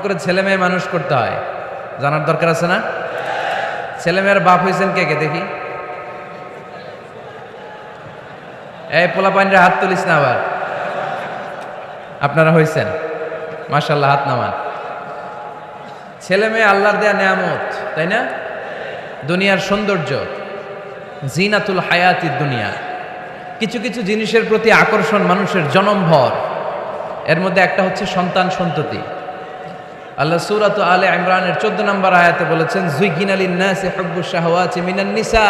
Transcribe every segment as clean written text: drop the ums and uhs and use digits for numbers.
করে ছেলে মেয়ে মানুষ করতে হয় জানার দরকার আছে না? ছেলে মেয়ের বাপ হয়েছেন কে কে দেখি? এই পোলা পানির হাত তুলিস না আবার। আপনারা হয়েছেন? মাশাআল্লাহ, হাত নামান। ছেলে মেয়ে আল্লাহর দেয়া নেয়ামত, তাই না? দুনিয়ার সৌন্দর্য, জিনাতুল হায়াতিদ দুনিয়া। কিছু কিছু জিনিসের প্রতি আকর্ষণ মানুষের জনমভর। এর মধ্যে একটা হচ্ছে সন্তান সন্ততি। আল্লাহ সূরাত আলে ইমরানের 14 নম্বর আয়াতে বলেছেন, যুয়িনা লিন-নাসি হুব্বুশ শাহাওয়াতি মিনান নিসা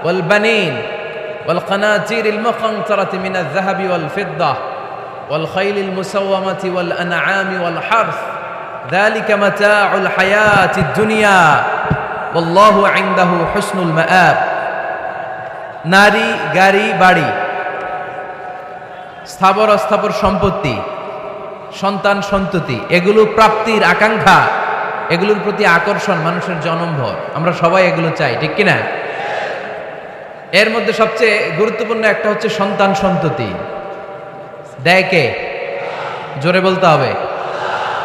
ওয়াল বানিন ওয়াল কানাতিরিল মুকানতারাতি মিনাজ যাহাবি ওয়াল ফিদ্দাহ ওয়াল খাইলিল মুসাওয়ামাতি ওয়াল আনআমি ওয়াল হারস যালিকা মাতাউল হায়াতিদ দুনিয়া ওয়াল্লাহু ইনদাহু হুসনুল মাআব। নারী, গাড়ি, বাড়ি, স্থাবর অস্থাবর সম্পত্তি, সন্তান সন্ততি, এগুলো প্রাপ্তির আকাঙ্ক্ষা, এগুলোর প্রতি আকর্ষণ মানুষের জনমভর। আমরা সবাই এগুলো চাই, ঠিক কিনা? এর মধ্যে সবচেয়ে গুরুত্বপূর্ণ একটা হচ্ছে সন্তান সন্ততি। দেয় কে? জোরে বলতে হবে,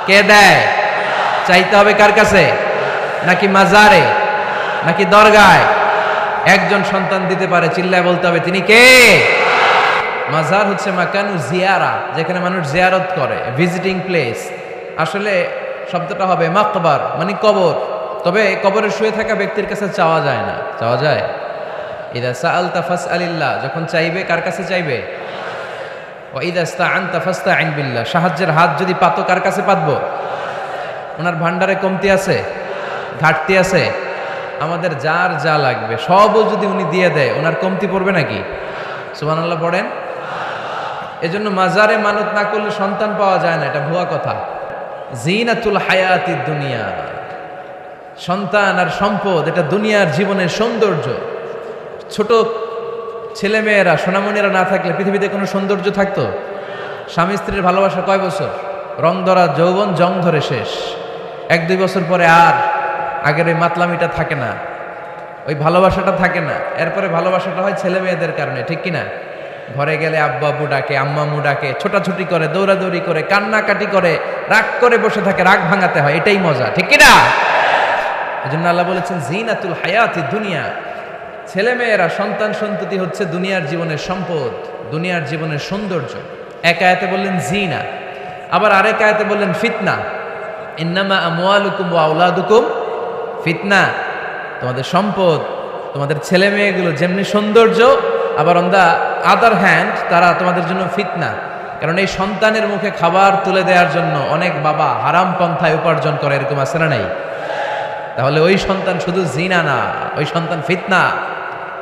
কে দেয়? চাইতে হবে কার কাছে? নাকি মাজারে, নাকি দরগায়? একজন সন্তান দিতে পারে, চিল্লায় বলতে হবে তিনি কে? মাজার হচ্ছে মাকানু জিয়ারা, যেখানে মানুষ জিয়ারত করে, ভিজিটিং প্লেস। আসলে শব্দটা হবে মাকবার, মানে কবর। তবে কবরে শুয়ে থাকা ব্যক্তির কাছে চাওয়া যায় না। চাওয়া যায়? ইদা সাআলতা ফাসআলিল্লাহ, যখন চাইবে কার কাছে চাইবে? ওয়া ইদা ইসতাআনতা ফাসতাইন বিল্লাহ, সাহায্যের হাত যদি পাতো কার কাছে পাতবো? ওনার ভান্ডারে কমতি আছে, ঘাটতি আছে? আমাদের যার যা লাগবে সবও যদি উনি দিয়ে দেয়, ওনার কমতি পড়বে নাকি? সুবহানাল্লাহ পড়েন। এজন্য মাজারে মানত না করলে সন্তান পাওয়া যায় না, এটা ভুয়া কথা। জিনাতুল হায়াতিদ দুনিয়া, সন্তান আর সম্পদ, এটা দুনিয়ার জীবনের সৌন্দর্য। ছোট ছেলে মেয়েরা, সোনামণিরা না থাকলে পৃথিবীতে কোনো সৌন্দর্য থাকতো? স্বামী স্ত্রীর ভালোবাসা কয় বছর? রং ধরা যৌবন, জং ধরে শেষ। 1-2 বছর পরে আর আগের ওই মাতলামিটা থাকে না, ওই ভালোবাসাটা থাকে না। এরপরে ভালোবাসাটা হয় ছেলে মেয়েদের কারণে, ঠিক কিনা? ঘরে গেলে আব্বা আব্বু ডাকে, আম্মা আম্মু ডাকে, ছোটাছুটি করে, দৌড়াদৌড়ি করে, কান্নাকাটি করে, রাগ করে বসে থাকে, রাগ ভাঙাতে হয়, এটাই মজা, ঠিক কিনা? এজন্য আল্লাহ বলেছেন জিনাতুল হায়াতিদ দুনিয়া। ছেলে মেয়েরা, সন্তান সন্ততি হচ্ছে দুনিয়ার জীবনের সম্পদ, দুনিয়ার জীবনের সৌন্দর্য। এক আয়াতে বললেন জিনা, আবার আরেক আয়াতে বললেন ফিতনা। ইন্নামা আমওয়ালুকুম ওয়া আওলাদুকুম ফিতনা। তোমাদের সম্পদ, তোমাদের ছেলে মেয়েগুলো যেমনি সৌন্দর্য, আবার অন দা আদার হ্যান্ড তারা তোমাদের জন্য ফিতনা। কারণ এই সন্তানের মুখে খাবার তুলে দেওয়ার জন্য অনেক বাবা হারাম পন্থায় উপার্জন করে, এরকম আছে না নাই? তাহলে ওই সন্তান শুধু জিনা না, ওই সন্তান ফিতনা।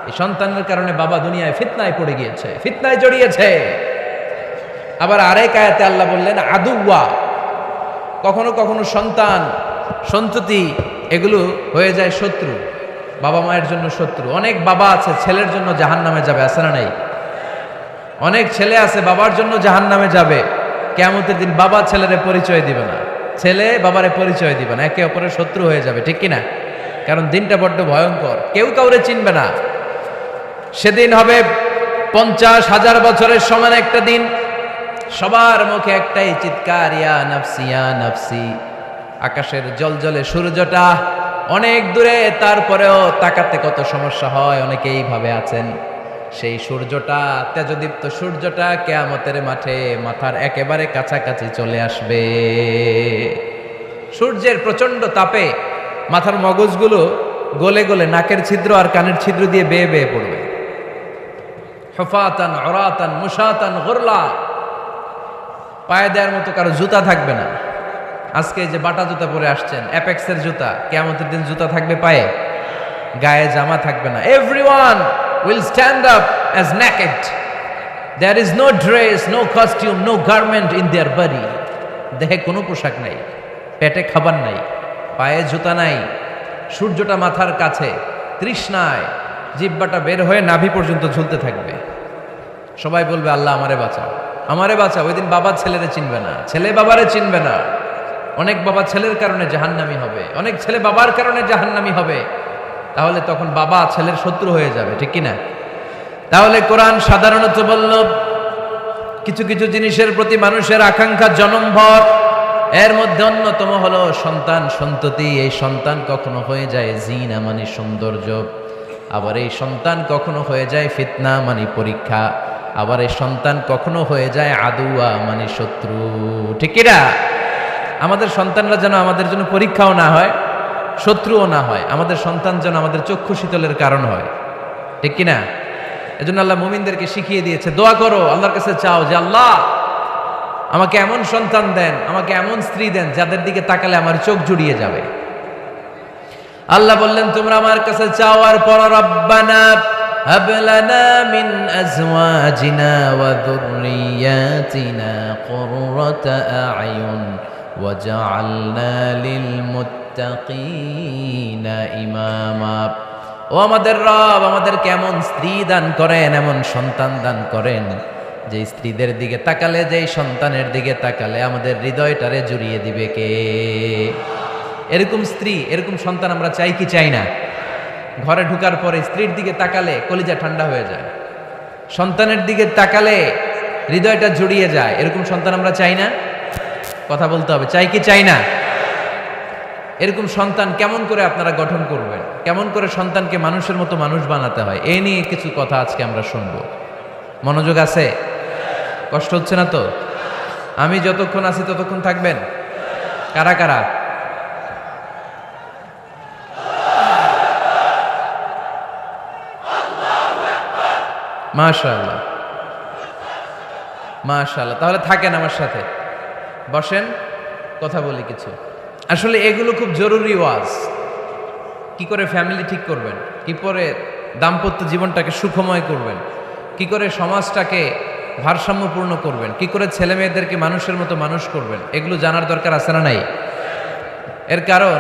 এই সন্তানের কারণে বাবা দুনিয়ায় ফিতনায় পড়ে গিয়েছে, ফিতনায় জড়িয়েছে। আবার আরেক আয়াতে আল্লাহ বললেন আদুওয়া। কখনো কখনো সন্তান সন্ততি এগুলো হয়ে যায় শত্রু, বাবা মায়ের জন্য শত্রু। অনেক বাবা আছে ছেলের জন্য জাহান্নামে যাবে, আছে না নাই? অনেক ছেলে আছে বাবার জন্য জাহান্নামে যাবে। কিয়ামতের দিন বাবা ছেলেরে পরিচয় দিবে না, ছেলে বাবারে পরিচয় দিবে না, একে অপরের শত্রু হয়ে যাবে, ঠিক কিনা? কারণ দিনটা বড্ড ভয়ঙ্কর, কেউ কাউরে চিনবে না। সেদিন হবে 50,000 বছরের সমান একটা দিন। সবার মুখে একটাই চিৎকার, ইয়া নাফসি ইয়া নাফসি। আকাশের জলজলে সূর্যটা অনেক দূরে, তারপরেও তাকাতে কত সমস্যা হয়, অনেকে এইভাবে আছেন। সেই সূর্যটা, তেজদীপ্ত সূর্যটা কিয়ামতের মাঠে মাথার একেবারে কাছাকাছি চলে আসবে। সূর্যের প্রচন্ড তাপে মাথার মগজগুলো গলে গলে নাকের ছিদ্র আর কানের ছিদ্র দিয়ে বেয়ে বেয়ে পড়বে। হুফাতান উরাতান মুশাতান গুরলা, পায়ে দেওয়ার মতো কারো জুতা থাকবে না। আজকে যে বাটা জুতা পরে আসছেন, অ্যাপেক্সের জুতা, কিয়ামতের দিন জুতা থাকবে পায়ে, গায়ে জামা থাকবে না। Everyone will stand up as naked. There is no dress, no costume, no garment in their body. দেহে কোনো পোশাক নাই, পেটে খাবার নাই, পায়ে জুতা নাই, সূর্যটা মাথার কাছে, তৃষ্ণায় জিহ্বাটা বের হয়ে নাভি পর্যন্ত ঝুলতে থাকবে। সবাই বলবে আল্লাহ আমারে বাঁচাও, আমারে বাঁচাও। ওই দিন বাবা ছেলেরে চিনবে না, ছেলে বাবারে চিনবে না। অনেক বাবা ছেলের কারণে জাহান্নামী হবে, অনেক ছেলে বাবার কারণে জাহান্নামী হবে। তাহলে তখন বাবা ছেলের শত্রু হয়ে যাবে, ঠিক কিনা? তাহলে কোরআন সাধারণত বলল কিছু কিছু জিনিসের প্রতি মানুষের আকাঙ্ক্ষা জনমভর। এর মধ্যে অন্যতম হলো সন্তান সন্ততি। এই সন্তান কখনো হয়ে যায় জিনা মানে সৌন্দর্য, আবার এই সন্তান কখনো হয়ে যায় ফিতনা মানে পরীক্ষা, আবার এই সন্তান কখনো হয়ে যায় আদুয়া মানে শত্রু। ঠিক কিনা? আমাদের সন্তানরা যেন আমাদের জন্য পরীক্ষাও না হয়, শত্রুও না হয়। আমাদের সন্তান যেন আমাদের চক্ষু শীতলের কারণ হয়। ঠিক কিনা? এজন্য আল্লাহ মুমিনদেরকে শিখিয়ে দিয়েছে, দোয়া করো, আল্লাহর কাছে চাও যে আল্লাহ আমাকে এমন সন্তান দেন, আমাকে এমন স্ত্রী দেন যাদের দিকে তাকালে আমার চোখ জুড়িয়ে যাবে। আল্লাহ বললেন তোমরা আমার কাছে চাও আর পড়ো, রব্বানা হাব লানা মিন আজওয়াজিনা ওয়া যুররিয়াতিনা কুররাতা আ'য়ুন ওয়াজআলনা লিল মুত্তাকিনা ইমামা। ও আমাদের রব, আমাদেরকে এমন স্ত্রী দান করেন, এমন সন্তান দান করেন যে স্ত্রীদের দিকে তাকালে, যেই সন্তানের দিকে তাকালে আমাদের হৃদয়টারে জুড়িয়ে দিবে কে? এরকম স্ত্রী, এরকম সন্তান আমরা চাই কি চাই না? ঘরে ঢুকার পরে স্ত্রীর দিকে তাকালে কলিজা ঠান্ডা হয়ে যায়, সন্তানের দিকে তাকালে হৃদয়টা জুড়িয়ে যায়। এরকম সন্তান আমরা চাই না? কথা বলতে হবে, চাই কি চাই না? এরকম সন্তান কেমন করে আপনারা গঠন করবেন, কেমন করে সন্তানকে মানুষের মতো মানুষ বানাতে হয়, এ নিয়ে কিছু কথা আজকে আমরা শুনবো। মনোযোগ আছে? কষ্ট হচ্ছে না তো? আমি যতক্ষণ আছি ততক্ষণ থাকবেন? কারা কারা? মাশাআল্লাহ, মাশাআল্লাহ। তাহলে থাকেন আমার সাথে, বসেন, কথা বলি কিছু। আসলে এগুলো খুব জরুরি ওয়াজ। কি করে ফ্যামিলি ঠিক করবেন, কি করে দাম্পত্য জীবনটাকে সুখময় করবেন, কি করে সমাজটাকে ভারসাম্যপূর্ণ করবেন, কি করে ছেলে মেয়েদেরকে মানুষের মতো মানুষ করবেন, এগুলো জানার দরকার আছে না নাই? এর কারণ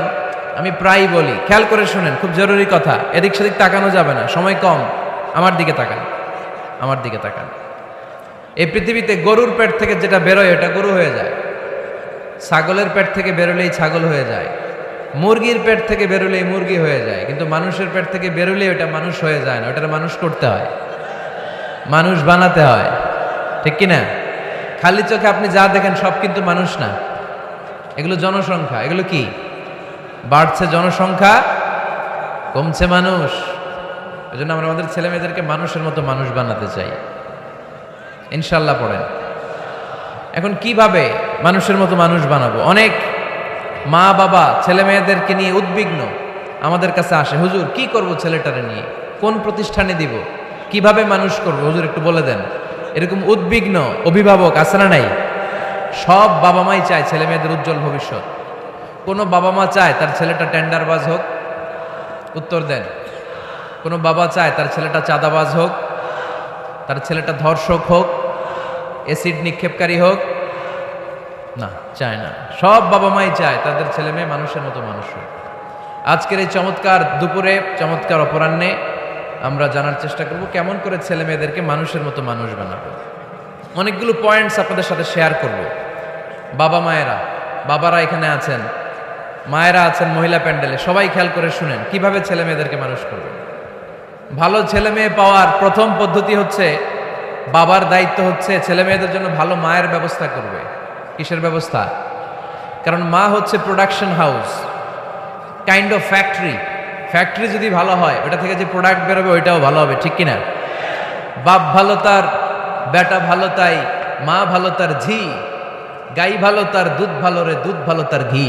আমি প্রায়ই বলি, খেয়াল করে শুনেন, খুব জরুরি কথা, এদিক সেদিক তাকানো যাবে না, সময় কম। আমার দিকে তাকান, আমার দিকে তাকান। এই পৃথিবীতে গরুর পেট থেকে যেটা বেরোয় এটা গরু হয়ে যায়, ছাগলের পেট থেকে বেরোলেই ছাগল হয়ে যায়, মুরগির পেট থেকে বেরোলেই মুরগি হয়ে যায়, কিন্তু মানুষের পেট থেকে বেরোলেই ওটা মানুষ হয়ে যায় না, ওটা মানুষ করতে হয়, মানুষ বানাতে হয়। ঠিক কিনা? খালি চোখে আপনি যা দেখেন সব কিন্তু মানুষ না, এগুলো জনসংখ্যা। এগুলো কি? বাড়ছে জনসংখ্যা, কমছে মানুষ। এজন্য আমরা আমাদের ছেলে মেয়েদেরকে মানুষের মতো মানুষ বানাতে চাই, ইনশাল্লাহ। পড়েন। এখন কিভাবে মানুষের মতো মানুষ বানাবো? অনেক মা বাবা ছেলে মেয়েদেরকে নিয়ে উদ্বিগ্ন, আমাদের কাছে আসে, হুজুর কি করব ছেলেটারে নিয়ে, কোন প্রতিষ্ঠানে দিব, কিভাবে মানুষ করব হুজুর একটু বলে দেন। এরকম উদ্বিগ্ন অভিভাবক আছে না নাই? সব বাবা মাই চায় ছেলে মেয়েদের উজ্জ্বল ভবিষ্যৎ। কোন বাবা মা চায় তার ছেলেটা টেন্ডারবাজ হোক? উত্তর দেন। কোন বাবা চায় তার ছেলেটা চাঁদাবাজ হোক, তার ছেলেটা ধর্ষক হোক, অ্যাসিড নিক্ষেপকারী হোক? না, চায় না। সব বাবা মাই চায় তাদের ছেলে মেয়ে মানুষের মতো মানুষ হোক। আজকের এই চমৎকার দুপুরে, চমৎকার অপরাহ্নে আমরা জানার চেষ্টা করব কেমন করে ছেলে মেয়েদেরকে মানুষের মতো মানুষ বানাবো। অনেকগুলো পয়েন্টস আপনাদের সাথে শেয়ার করব। বাবা মায়েরা, বাবারা এখানে আছেন, মায়েরা আছেন মহিলা প্যান্ডেলে, সবাই খেয়াল করে শুনেন কিভাবে ছেলে মেয়েদেরকে মানুষ করবে। ভালো ছেলে মেয়ে পাওয়ার প্রথম পদ্ধতি হচ্ছে, বাবার দায়িত্ব হচ্ছে ছেলে মেয়েদের জন্য ভালো মায়ের ব্যবস্থা করবে। কিসের ব্যবস্থা? কারণ মা হচ্ছে production house, kind of factory. Factory যদি ভালো হয়, ওটা থেকে যে প্রোডাক্ট বেরোবে ওইটাও ভালো হবে। ঠিক কিনা? বাপ ভালো তার বেটা ভালো তাই, মা ভালো তার ঝি, গাই ভালো তার দুধ ভালো রে, দুধ ভালো তার ঘি।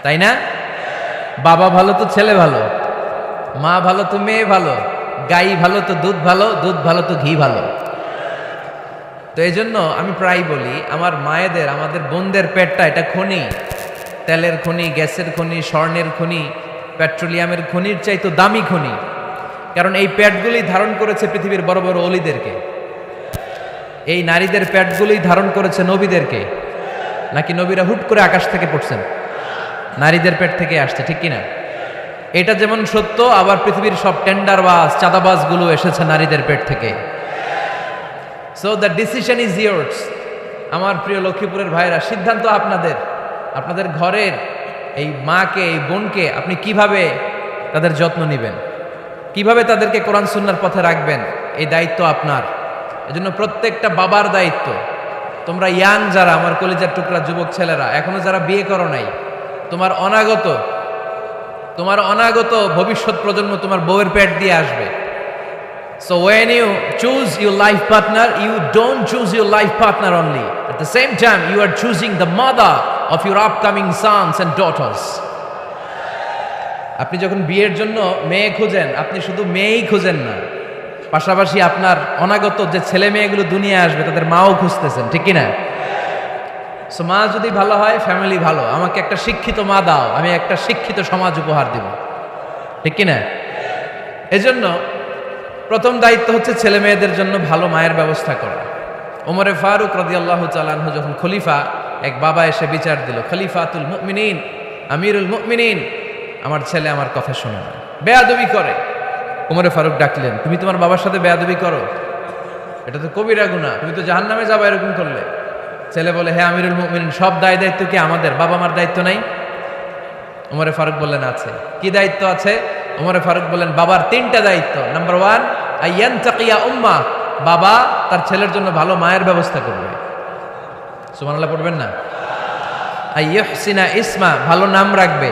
তাই না? বাবা ভালো তো ছেলে ভালো, মা ভালো তো মেয়ে ভালো, গাই ভালো তো দুধ ভালো, দুধ ভালো তো ঘি ভালো। তো এই জন্য আমি প্রায় বলি, আমার মায়েদের, আমাদের বোনদের পেটটা এটা খনি, তেলের খনি, গ্যাসের খনি, স্বর্ণের খনি, পেট্রোলিয়ামের খনির চাইতো দামি খনি। কারণ এই পেটগুলি ধারণ করেছে পৃথিবীর বড় বড় অলিদেরকে। এই নারীদের পেটগুলি ধারণ করেছে নবীদেরকে। নাকি নবীরা হুট করে আকাশ থেকে পড়ছেন? নারীদের পেট থেকে আসছে। ঠিক কিনা? এটা যেমন সত্য, আবার পৃথিবীর সব টেন্ডারবাজ, চাঁদাবাজ গুলো এসেছে নারীদের পেট থেকে। So the decision is years. আমার প্রিয় লক্ষ্মীপুরের ভাইরা, সিদ্ধান্ত আপনাদের। আপনাদের ঘরের এই মাকে, এই বোনকে আপনি কিভাবে তাদের যত্ন নেবেন, কিভাবে তাদেরকে কোরআন সুন্নাহর পথে রাখবেন, এই দায়িত্ব আপনার। এজন্য প্রত্যেকটা বাবার দায়িত্ব, তোমরা ইয়াং যারা, আমার কলিজার টুকরা যুবক ছেলেরা, এখনো যারা বিয়ে করো নাই, তোমার অনাগত ভবিষ্যৎ প্রজন্ম তোমার বউয়ের পেট দিয়ে আসবে। So when you choose your life partner, you don't choose your life partner only. At the same time, you are choosing the mother of your upcoming sons and daughters. আপনি যখন বিয়ের জন্য মেয়ে খুঁজেন, আপনি শুধু মেয়েই খুঁজেন না, পাশাপাশি আপনার অনাগত যে ছেলে মেয়েগুলো দুনিয়ায় আসবে তাদের মাও খুঁজতেছেন, ঠিক কিনা? সো মা যদি ভালো হয়, ফ্যামিলি ভালো। আমাকে একটা শিক্ষিত মা দাও, আমি একটা শিক্ষিত সমাজ উপহার দিব, ঠিক কিনা? এজন্য প্রথম দায়িত্ব হচ্ছে ছেলে মেয়েদের জন্য ভালো মায়ের ব্যবস্থা করা। ওমরে ফারুক রাদিয়াল্লাহু তাআলা আনহু যখন খলিফা, এক বাবা এসে বিচার দিল, খলিফাতুল মুমিনিন, আমিরুল মুমিনিন, আমার ছেলে আমার কথা শোনে না, বেয়াদবি করে। ওমরে ফারুক ডাকলেন, তুমি তোমার বাবার সাথে বেয়াদবি করো? এটা তো কবিরা গুনাহ, তুমি তো জাহান্নামে যাবে এরকম করলে। ছেলে বলে, হ্যাঁ আমিরুল মুমিনিন, সব দায়িত্ব কি আমাদের? বাবা মার দায়িত্ব নাই? ওমরে ফারুক বললেন, আছে। কি দায়িত্ব আছে? ওমরে ফারুক বললেন, বাবার 3টা দায়িত্ব। নাম্বার 1, আইয়ানতাকিয়া উম্মা, বাবা তার ছেলের জন্য ভালো মায়ের ব্যবস্থা করবে। সুবহানাল্লাহ পড়বেন না? আইয়ুহসিনা ইসমা, ভালো নাম রাখবে।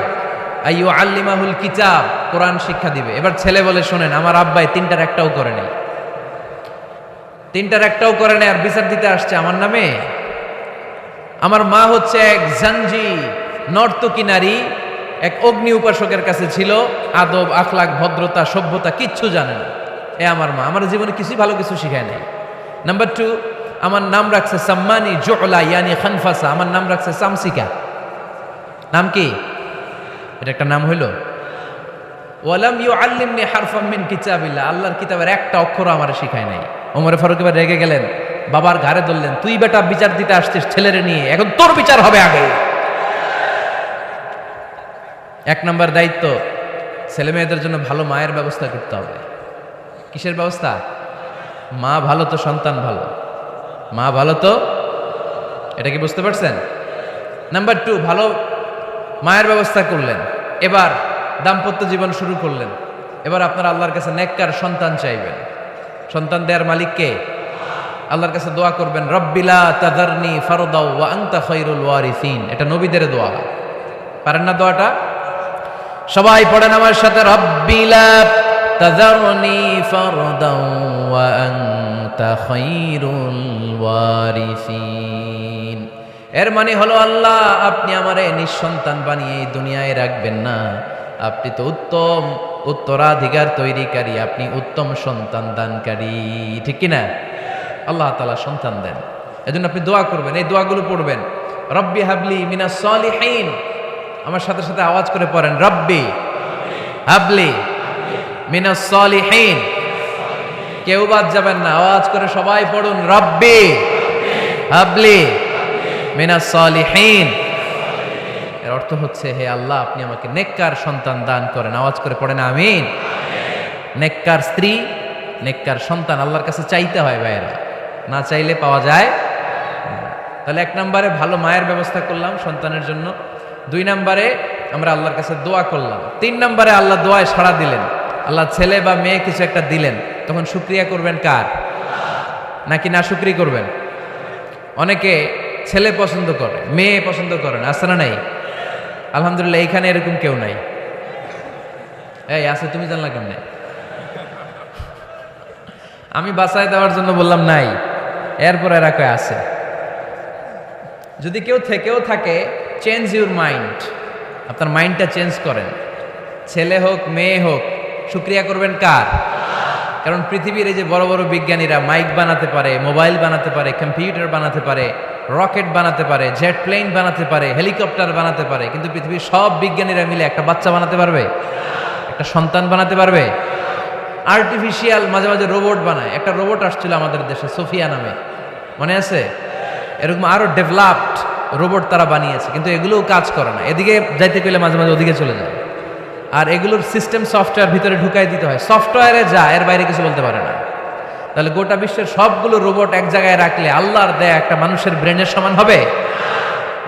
আইয়ুআল্লিমাহুল কিতাব, কোরআন শিক্ষা দিবে। এবার ছেলে বলে, শোনেন, আমার আব্বাই 3টার একটাও করে নাই, 3টার একটাও করে নাই, আর বিচার দিতে আসছে আমার নামে। আমার মা হচ্ছে এক জাঞ্জি, নর্তকী নারী, এক অগ্নি উপাসকের কাছে ছিল, আদব আখলাক ভদ্রতা সভ্যতা কিচ্ছু জানে না। এ আমার মা আমার জীবনে কিছুই ভালো কিছু শিখায় নাই। নাম্বার 2, আমার নাম রাখছে সাম্মানি জুলা ইয়ানি খানফাসা, আমার নাম রাখছে সামসিকা। নাম কি? এটা একটা নাম হইল? ওয়ালাম ইউআল্লিমনি হারফাম মিন কিতাবিল্লাহ, আল্লাহর কিতাবের একটা অক্ষর আমারে শিখায় নাই। ওমর ফারুক এবার রেগে গেলেন, বাবার ঘাড়ে ধরলেন, তুই বেটা বিচার দিতে আসছিস ছেলেরে নিয়ে, এখন তোর বিচার হবে আগে। 1 নম্বর দায়িত্ব, ছেলে মেয়েদের জন্য ভালো মায়ের ব্যবস্থা করতে হবে। কিসের ব্যবস্থা? মা ভালো তো সন্তান ভালো, মা ভালো তো, এটা কি বুঝতে পারছেন? নাম্বার 2, ভালো মায়ের ব্যবস্থা করলেন, এবার দাম্পত্য জীবন শুরু করলেন। এবার আপনারা আল্লাহর কাছে নেককার সন্তান চাইবেন। সন্তান দেওয়ার মালিক কে? আল্লাহর কাছে দোয়া করবেন, রব্বিলা তাযারনি ফারদাও ওয়া আনতা খায়রুল ওয়ারিসিন। এটা নবীদের দোয়া। পারেন না দোয়াটা? সবাই পড়েন আমার সাথে, রব্বিলা তাযারনি ফারদাও ওয়া আনতা খায়রুল ওয়ারিসিন। এর মানে হলো, আল্লাহ আপনি আমারে নিঃসন্তান বানিয়ে এই দুনিয়ায় রাখবেন না, আপনি তো উত্তম উত্তরাধিকার তৈরিকারী, আপনি উত্তম সন্তান দানকারী, ঠিক কিনা? আল্লাহ তাআলা সন্তান দেন, এজন্য আপনি দোয়া করবেন, এই দোয়াগুলো পড়বেন। রব্বি হাবলি মিনাস সালিহিন, আমার সাথে সাথে আওয়াজ করে পড়েন, রব্বি হাবলি মিনাস সালিহিন। কেউ বাদ যাবেন না, আওয়াজ করে সবাই পড়ুন, রব্বি হাবলি মিনাস সালিহিন। এর অর্থ হচ্ছে, হে আল্লাহ আপনি আমাকে নেককার সন্তান দান করেন। আওয়াজ করে পড়েন আমিন। নেককার স্ত্রী, নেককার সন্তান আল্লাহর কাছে চাইতে হয় ভাইয়েরা, না চাইলে পাওয়া যায় না। তাহলে 1 নম্বরে ভালো মায়ের ব্যবস্থা করলাম সন্তানের জন্য। 2 নম্বরে আমরা আল্লাহর কাছে দোয়া করলাম। 3 নম্বরে আল্লাহ দোয়ায় সাড়া দিলেন, আল্লাহ ছেলে বা মেয়ে কিছু একটা দিলেন, তখন শুকরিয়া করবেন কার? নাকি না শুকরি করবেন? অনেকে ছেলে পছন্দ করে, মেয়ে পছন্দ করেন, আছে না নাই? আলহামদুলিল্লাহ এইখানে এরকম কেউ নাই। এই আছে, তুমি জানলা কেমনে? আমি বাঁচায় দেওয়ার জন্য বললাম নাই, এরপর এরা কয় আছে। যদি কেউ থেকেও থাকে, চেঞ্জ ইউর মাইন্ড, আপনার মাইন্ডটা চেঞ্জ করেন। ছেলে হোক মেয়ে হোক, শুকরিয়া করবেন কার? কারণ পৃথিবীর এই যে বড় বড় বিজ্ঞানীরা মাইক বানাতে পারে, মোবাইল বানাতে পারে, কম্পিউটার বানাতে পারে, রকেট বানাতে পারে, জেট প্লেন বানাতে পারে, হেলিকপ্টার বানাতে পারে, কিন্তু পৃথিবীর সব বিজ্ঞানীরা মিলে একটা বাচ্চা বানাতে পারবে? একটা সন্তান বানাতে পারবে? আর্টিফিশিয়াল মাঝে মাঝে রোবট বানায়। একটা রোবট আসছিল আমাদের দেশে, সোফিয়া নামে, মনে আছে? এরকম আরো ডেভেলপড রোবট তারা বানিয়েছে, কিন্তু এগুলোও কাজ করে না। এদিকে যাইতে গেলে মাঝে মাঝে ওদিকে চলে যায়, আর এগুলোর সিস্টেম সফটওয়্যার ভিতরে ঢুকাই দিতে হয়, সফটওয়্যারে যা, এর বাইরে কিছু বলতে পারে না। তাহলে গোটা বিশ্বের সবগুলো রোবট এক জায়গায় রাখলে আল্লাহর দেয়া একটা মানুষের ব্রেনের সমান হবে?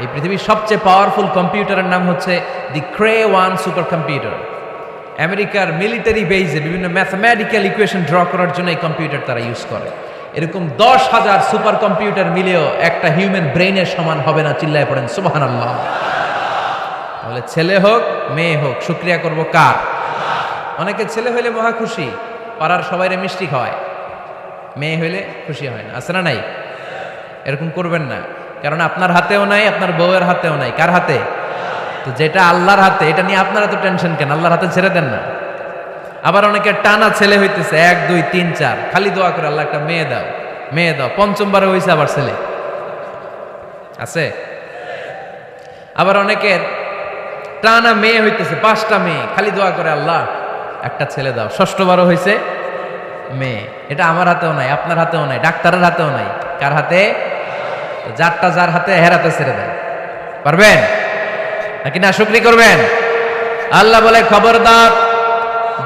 এই পৃথিবীর সবচেয়ে পাওয়ারফুল কম্পিউটারের নাম হচ্ছে দি ক্রে 1 সুপার কম্পিউটার। আমেরিকার মিলিটারি বেইজে বিভিন্ন ম্যাথমেটিক্যাল ইকুয়েশন ড্র করার জন্য এই কম্পিউটার তারা ইউজ করে। এরকম 10,000 সুপার কম্পিউটার মিলেও একটা হিউম্যান ব্রেইনের সমান হবে না। চিল্লায় পড়েন সুবহানাল্লাহ। তাহলে ছেলে হোক মেয়ে হোক শুকরিয়া করব কার? অনেকে ছেলে হইলে মহা খুশি, পাড়ার সবাইরে মিষ্টি খাওয়ায়, মেয়ে হইলে খুশি হয় না। আছে না নাই? এরকম করবেন না, কারণ আপনার হাতেও নাই, আপনার বউয়ের হাতেও নাই। কার হাতে? তো যেটা আল্লাহর হাতে, এটা নিয়ে আপনারা তো টেনশন কেন? আল্লাহর হাতে ছেড়ে দেন না। আবার অনেকে টানা ছেলে হইতেছে 1 2 3 4, খালি দোয়া করে আল্লাহ একটা মেয়ে দাও, মেয়ে দাও। পঞ্চমবারে হয়েছে আবার ছেলে আছে। আবার অনেকের টানা মেয়ে হইতেছে 5টা মেয়ে, খালি দোয়া করে আল্লাহ একটা ছেলে দাও। ষষ্ঠবারও হয়েছে মেয়ে। এটা আমার হাতেও নাই, আপনার হাতেও নাই, ডাক্তারের হাতেও নাই। কার হাতে? যারটা যার হাতে হেরাতে ছেড়ে দেয়। পারবেন নাকি না শুকরি করবেন? আল্লাহ বলে খবরদার,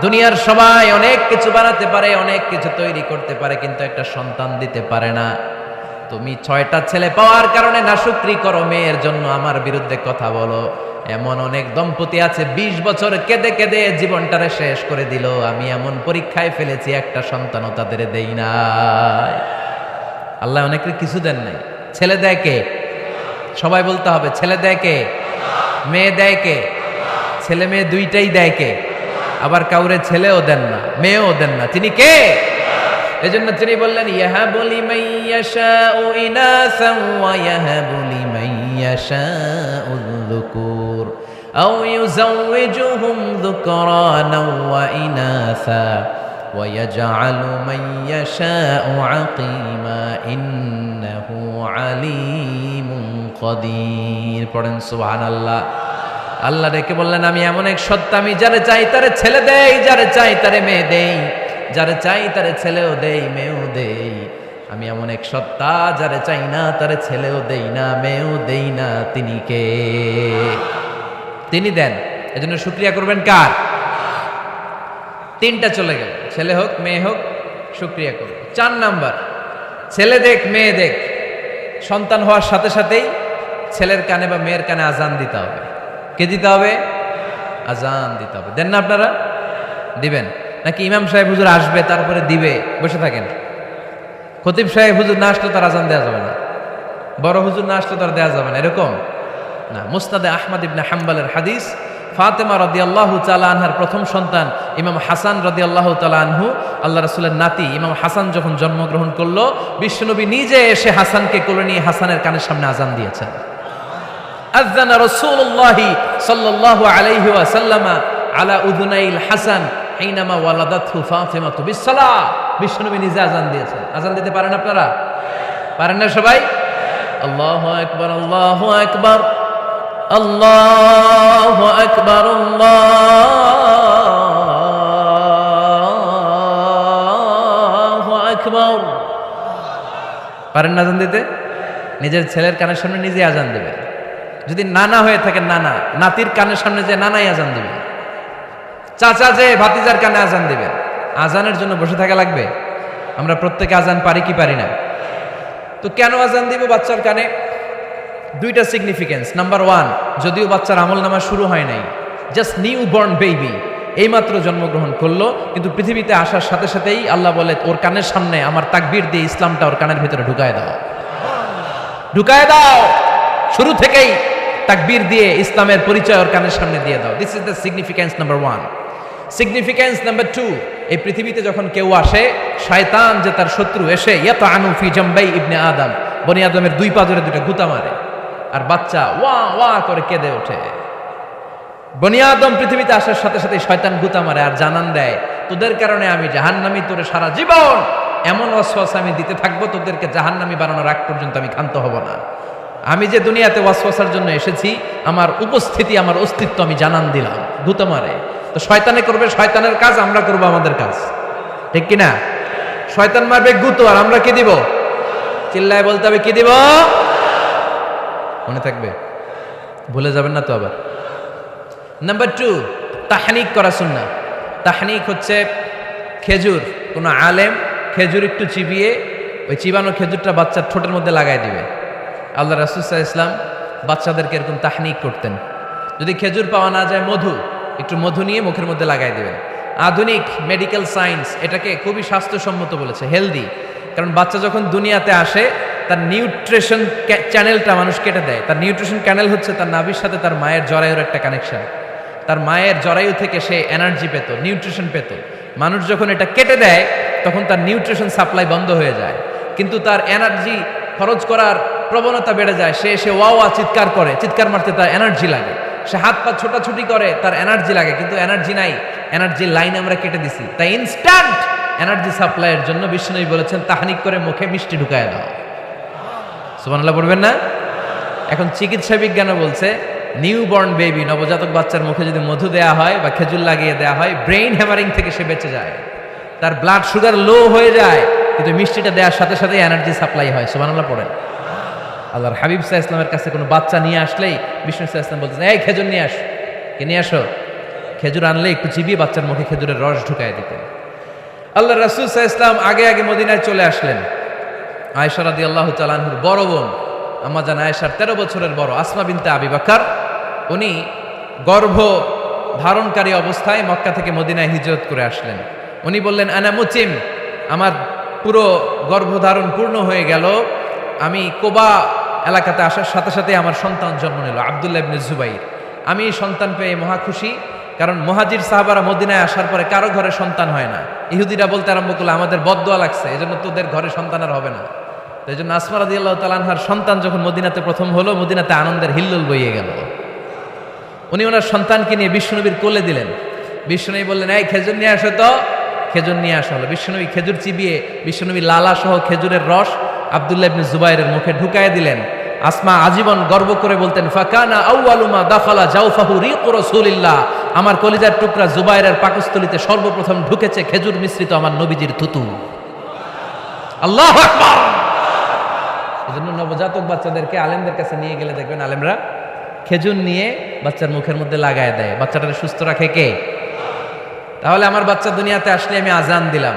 দুনিয়ার সবাই অনেক কিছু বানাতে পারে, অনেক কিছু তৈরি করতে পারে, কিন্তু একটা সন্তান দিতে পারে না। তুমি 6টা ছেলে পাওয়ার কারণে নাশুকরি করো, মেয়ের জন্য আমার বিরুদ্ধে কথা বলো। এমন অনেক দম্পতি আছে 20 বছর কেঁদে কেঁদে জীবনটারে শেষ করে দিল। আমি এমন পরীক্ষায় ফেলেছি, একটা সন্তানও তাদের দেই নাই। আল্লাহ অনেকের কিছু দেন নাই। ছেলে দেয় কে? সবাই বলতে হবে, ছেলে দেয় কে? মেয়ে দেয় কে? ছেলে মেয়ে দুইটাই দেয় কে? আবার কাউরে ছেলেও দেন না, মেয়েও দেন না। তিনি কে? এজন্য তিনি বললেন, ইয়াহাবু লিমান ইয়াশাউ ইনাসান ওয়া ইয়াহাবু লিমান ইয়াশাউ যুকুর আও ইউযাওয়িজুহুম যুকরানান ওয়া ইনাসা ওয়া ইয়াজআলু মান ইয়াশাউ আকিমা ইন্নাহু আলিমুন কাদির। পড়েন সুবহানাল্লাহ। আল্লাহ ডেকে বললেন, আমি এমন এক সত্তা, আমি যারে চাই তারে ছেলে দেই, যারে চাই তারে মেয়ে দেই, যারে চাই তারে ছেলেও দেই মেয়েও দেই। আমি এমন এক সত্তা, যারে চাই না তারে ছেলেও দেই না মেয়েও দেই না। তিনি কে? তিনি দেন। এজন্য শুকরিয়া করবেন কার? 3টা চলে গেল, ছেলে হোক মেয়ে হোক শুকরিয়া করবে। 4 নাম্বার, ছেলে দেখ মেয়ে দেখ, সন্তান হওয়ার সাথে সাথেই ছেলের কানে বা মেয়ের কানে আজান দিতে হবে। কে দিতে হবে? আজান দিতে হবে। দেন না আপনারা? দিবেন নাকি ইমাম সাহেব হুজুর আসবে তারপরে দিবে বসে থাকেন? খতিব সাহেব হুজুর না আসলে তার আজান দেওয়া যাবে না, বড় হুজুর না আসলে তার দেওয়া যাবে না, এরকম না। মুসনাদে আহমদ ইবনে হাম্বলের হাদিস, ফাতেমা রাদিয়াল্লাহু তাআলা আনহার প্রথম সন্তান ইমাম হাসান রাদিয়াল্লাহু তাআলা আনহু, আল্লাহ রাসূলের নাতি ইমাম হাসান যখন জন্মগ্রহণ করলো, বিশ্বনবী নিজে এসে হাসানকে কোলে নিয়ে হাসানের কানের সামনে আজান দিয়েছেন। আযানা রাসূলুল্লাহি সাল্লাল্লাহু আলাইহি ওয়াসাল্লাম আলা উযুনাইল হাসান হিনামা ওয়ালাদাতহু ফাতিমাতু বিসসালাহ। বিশ্বনবী নিজে আজান দিয়েছেন। আজান দিতে পারেন আপনারা? পারেন না সবাই? আল্লাহু আকবার, আল্লাহু আকবার, আল্লাহু আকবার, আল্লাহু আকবার। পারেন না আজান দিতে? নিজের ছেলের কানের সামনে নিজে আজান দেবে। যদি নানা হয়ে থাকেন, নানা নাতির কানের সামনে যে নানাই আজান দিবে, চাচা যে ভাতিজার কানে আজান দিবে। আজানের জন্য বসে থাকা লাগবে? আমরা প্রত্যেকে আজান পারি কি পারি না? তো কেন আজান দিব বাচ্চার কানে? 2টা সিগনিফিকেন্স। নাম্বার 1, যদিও বাচ্চার আমল নামা শুরু হয় নাই, জাস্ট নিউ বর্ন বেবি, এইমাত্র জন্মগ্রহণ করলো, কিন্তু পৃথিবীতে আসার সাথে সাথেই আল্লাহ বলে, ওর কানের সামনে আমার তাকবীর দিয়ে ইসলামটা ওর কানের ভিতরে ঢুকায় দাও, ঢুকায় দাও। শুরু থেকেই তাকবীর দিয়ে ইসলামের পরিচয় ওর কানের সামনে দিয়ে দাও। This is the significance number 1। Significance number 2, এই পৃথিবীতে যখন কেউ আসে, শয়তান যে তার শত্রু, এসে ইয়াতানু ফি জামবাই ইবনে আদম, বনি আদমের 2 পা ধরে 2টা গুতা মারে, আর বাচ্চা ওয়া ওয়া করে কেঁদে ওঠে। বনি আদম পৃথিবীতে আসার সাথে সাথে শয়তান গুতা মারে আর জানান দেয়, তোদের কারণে আমি জাহান্নামী, তোরে সারা জীবন এমন ওয়াসওয়াসা আমি দিতে থাকবো, তোদেরকে জাহান্নামী বানানোর আগ পর্যন্ত আমি ক্ষান্ত হব না। আমি যে দুনিয়াতে ওয়াসওয়াসার জন্য এসেছি, আমার উপস্থিতি, আমার অস্তিত্ব আমি জানান দিলাম। গুতা মারে। তো শয়তানে করবে শয়তানের কাজ, আমরা করব আমাদের কাজ, ঠিক কিনা? শয়তান মারবে গুতো, আর আমরা কি দিব? চিল্লায় বলতে হবে কি দিব? মনে থাকবে, ভুলে যাবেন না তো আবার। নাম্বার 2, তাহনিক করা সুন্নাহ। তাহনিক হচ্ছে খেজুর, কোনো আলেম খেজুর একটু চিবিয়ে ওই চিবানো খেজুরটা বাচ্চার ঠোঁটের মধ্যে লাগাই দিবে। আল্লাহ রাসূল সাল্লাল্লাহু আলাইহি ওয়াসাল্লাম বাচ্চাদেরকে এরকম তাহনিক করতেন। যদি খেজুর পাওয়া না যায়, একটু মধু নিয়ে মুখের মধ্যে লাগাই দিবেন। আধুনিক মেডিকেল সায়েন্স এটাকে খুবই স্বাস্থ্যসম্মত বলেছে, হেলদি। কারণ বাচ্চা যখন দুনিয়াতে আসে তার নিউট্রিশন চ্যানেলটা মানুষ কেটে দেয়। তার নিউট্রিশন চ্যানেল হচ্ছে তার নাভির সাথে তার মায়ের জরায়ুর একটা কানেকশন। তার মায়ের জরায়ু থেকে সে এনার্জি পেত, নিউট্রিশন পেত। মানুষ যখন এটা কেটে দেয় তখন তার নিউট্রিশন সাপ্লাই বন্ধ হয়ে যায়, কিন্তু তার এনার্জি খরচ করার প্রবণতা বেড়ে যায়। সে এসে ওয়া ওয়া চিৎকার করে, চিৎকার মারতে তার এনার্জি লাগে। সে হাত পা ছোটাছুটি করে, তার এনার্জি লাগে, কিন্তু এনার্জি নাই। এনার্জির লাইন আমরা কেটে দিছি, তাই ইনস্ট্যান্ট এনার্জি সাপ্লাইয়ের জন্য বিষ্ণুনবী বলেছেন তাহনিক করে মুখে মিষ্টি ঢুকায় দাও। সুবহানাল্লাহ পড়বেন না? এখন চিকিৎসা বিজ্ঞানও বলছে নিউবর্ন বেবি, নবজাতক বাচ্চার মুখে যদি মধু দেয়া হয় বা খেজুর লাগিয়ে দেয়া হয়, ব্রেইন হ্যামারিং থেকে সে বেঁচে যায়। তার ব্লাড সুগার লো হয়ে যায়, কিন্তু মিষ্টিটা দেওয়ার সাথে সাথে এনার্জি সাপ্লাই হয়। সুবহানাল্লাহ পড়েন। আল্লাহর হাবিব সাল্লাল্লাহু আলাইহি ওয়াসাল্লামের কাছে কোনো বাচ্চা নিয়ে আসলেই বিষ্ণু সাল্লাল্লাহু আলাইহি ওয়াসাল্লাম বলতেন, এই খেজুর নিয়ে আস, কে নিয়ে আসো। খেজুর আনলে একটু চিবিয়ে বাচ্চার মুখে খেজুরের রস ঢুকায় দিতেন। আল্লাহ রাসূল সাল্লাল্লাহু আলাইহি ওয়াসাল্লাম আগে আগে মদিনায় চলে আসলেন। আয়েশা রাদিয়াল্লাহু তাআলা আনহার বড় বোন, আম্মা জান আয়েশার 13 বছরের বড় আসমা বিনতে আবি বকর, উনি গর্ভ ধারণকারী অবস্থায় মক্কা থেকে মদিনায় হিজরত করে আসলেন। উনি বললেন, আনা মুতিম, আমার পুরো গর্ভধারণ পূর্ণ হয়ে গেল। আমি কোবা এলাকাতে আসার সাথে সাথে আমার সন্তান জন্ম নিল, আব্দুল্লাহ ইবনে জুবাইর। আমি এই সন্তান পেয়ে মহা খুশি, কারণ মুহাজির সাহাবারা মদিনায় আসার পরে কারো ঘরে সন্তান হয় না। ইহুদিরা বলতে আরম্ভ করলো, আমাদের বদদোয়া লাগছে, এজন্য তোদের ঘরে সন্তান আর হবে না। তো এই জন্য আসমা রাদিয়াল্লাহু তাআলা আনহার সন্তান যখন মদিনাতে প্রথম হলো, মদিনাতে আনন্দের হিল্লোল বইয়ে গেল। উনি ওনার সন্তানকে নিয়ে বিশ্বনবীর কোলে দিলেন। বিশ্বনবী বললেন, এই খেজুর নিয়ে আসো তো। খেজুর নিয়ে আসা হলো। বিশ্বনবী খেজুর চিবিয়ে বিশ্বনবী লালা সহ খেজুরের রস আব্দুল্লাহ ইবনে জুবাইরের মুখে ঢুকায় দিলেন। আসমা আজীবন গর্ব করে বলতেন, ফাকানা আউয়ালু মা দাখালা জাওফাহু রিকু রাসূলিল্লাহ, আমার কলিজার টুকরা জুবাইরের পাকস্থলীতে সর্বপ্রথম ঢুকেছে খেজুর মিশ্রিত আমার নবীজির থুতু। আল্লাহু আকবার। এজন্য নবজাতক বাচ্চাদেরকে আলেমদের কাছে নিয়ে গেলে দেখবেন আলেমরা খেজুর নিয়ে বাচ্চার মুখের মধ্যে লাগায় দেয়। বাচ্চাটাকে সুস্থ রাখে কে? তাহলে আমার বাচ্চা দুনিয়াতে আসলে আমি আজান দিলাম,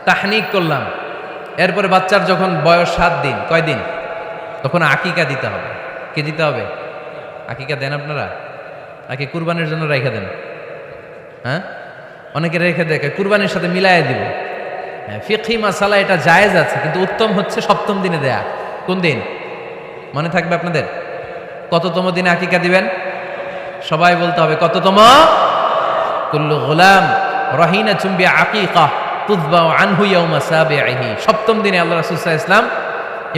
তাহনিক করলাম, এরপরে বাচ্চার যখন বয়স 7 দিন, কয় দিন, তখন আকিকা দিতে হবে। কে দিতে হবে? আকিকা দেন আপনারা? নাকি কুরবানির জন্য রেখে দেন? হ্যাঁ, অনেকে রেখে দেয়, কুরবানির সাথে মিলাইয়া দিব। ফিকহি মাসালা এটা জায়েজ আছে, কিন্তু উত্তম হচ্ছে 7ম দিনে দেয়া। কোন দিন মনে থাকবে আপনাদের? কততম দিনে আকিকা দিবেন? সবাই বলতে হবে কততম? কুল্লু গুলাম রাহিনাতুম বিআকিকা তুযবাউ আনহু ইয়াওমা সাবিহি। 7ম দিনে আল্লাহ রাসূল সাল্লাল্লাহু আলাইহি ওয়াসাল্লাম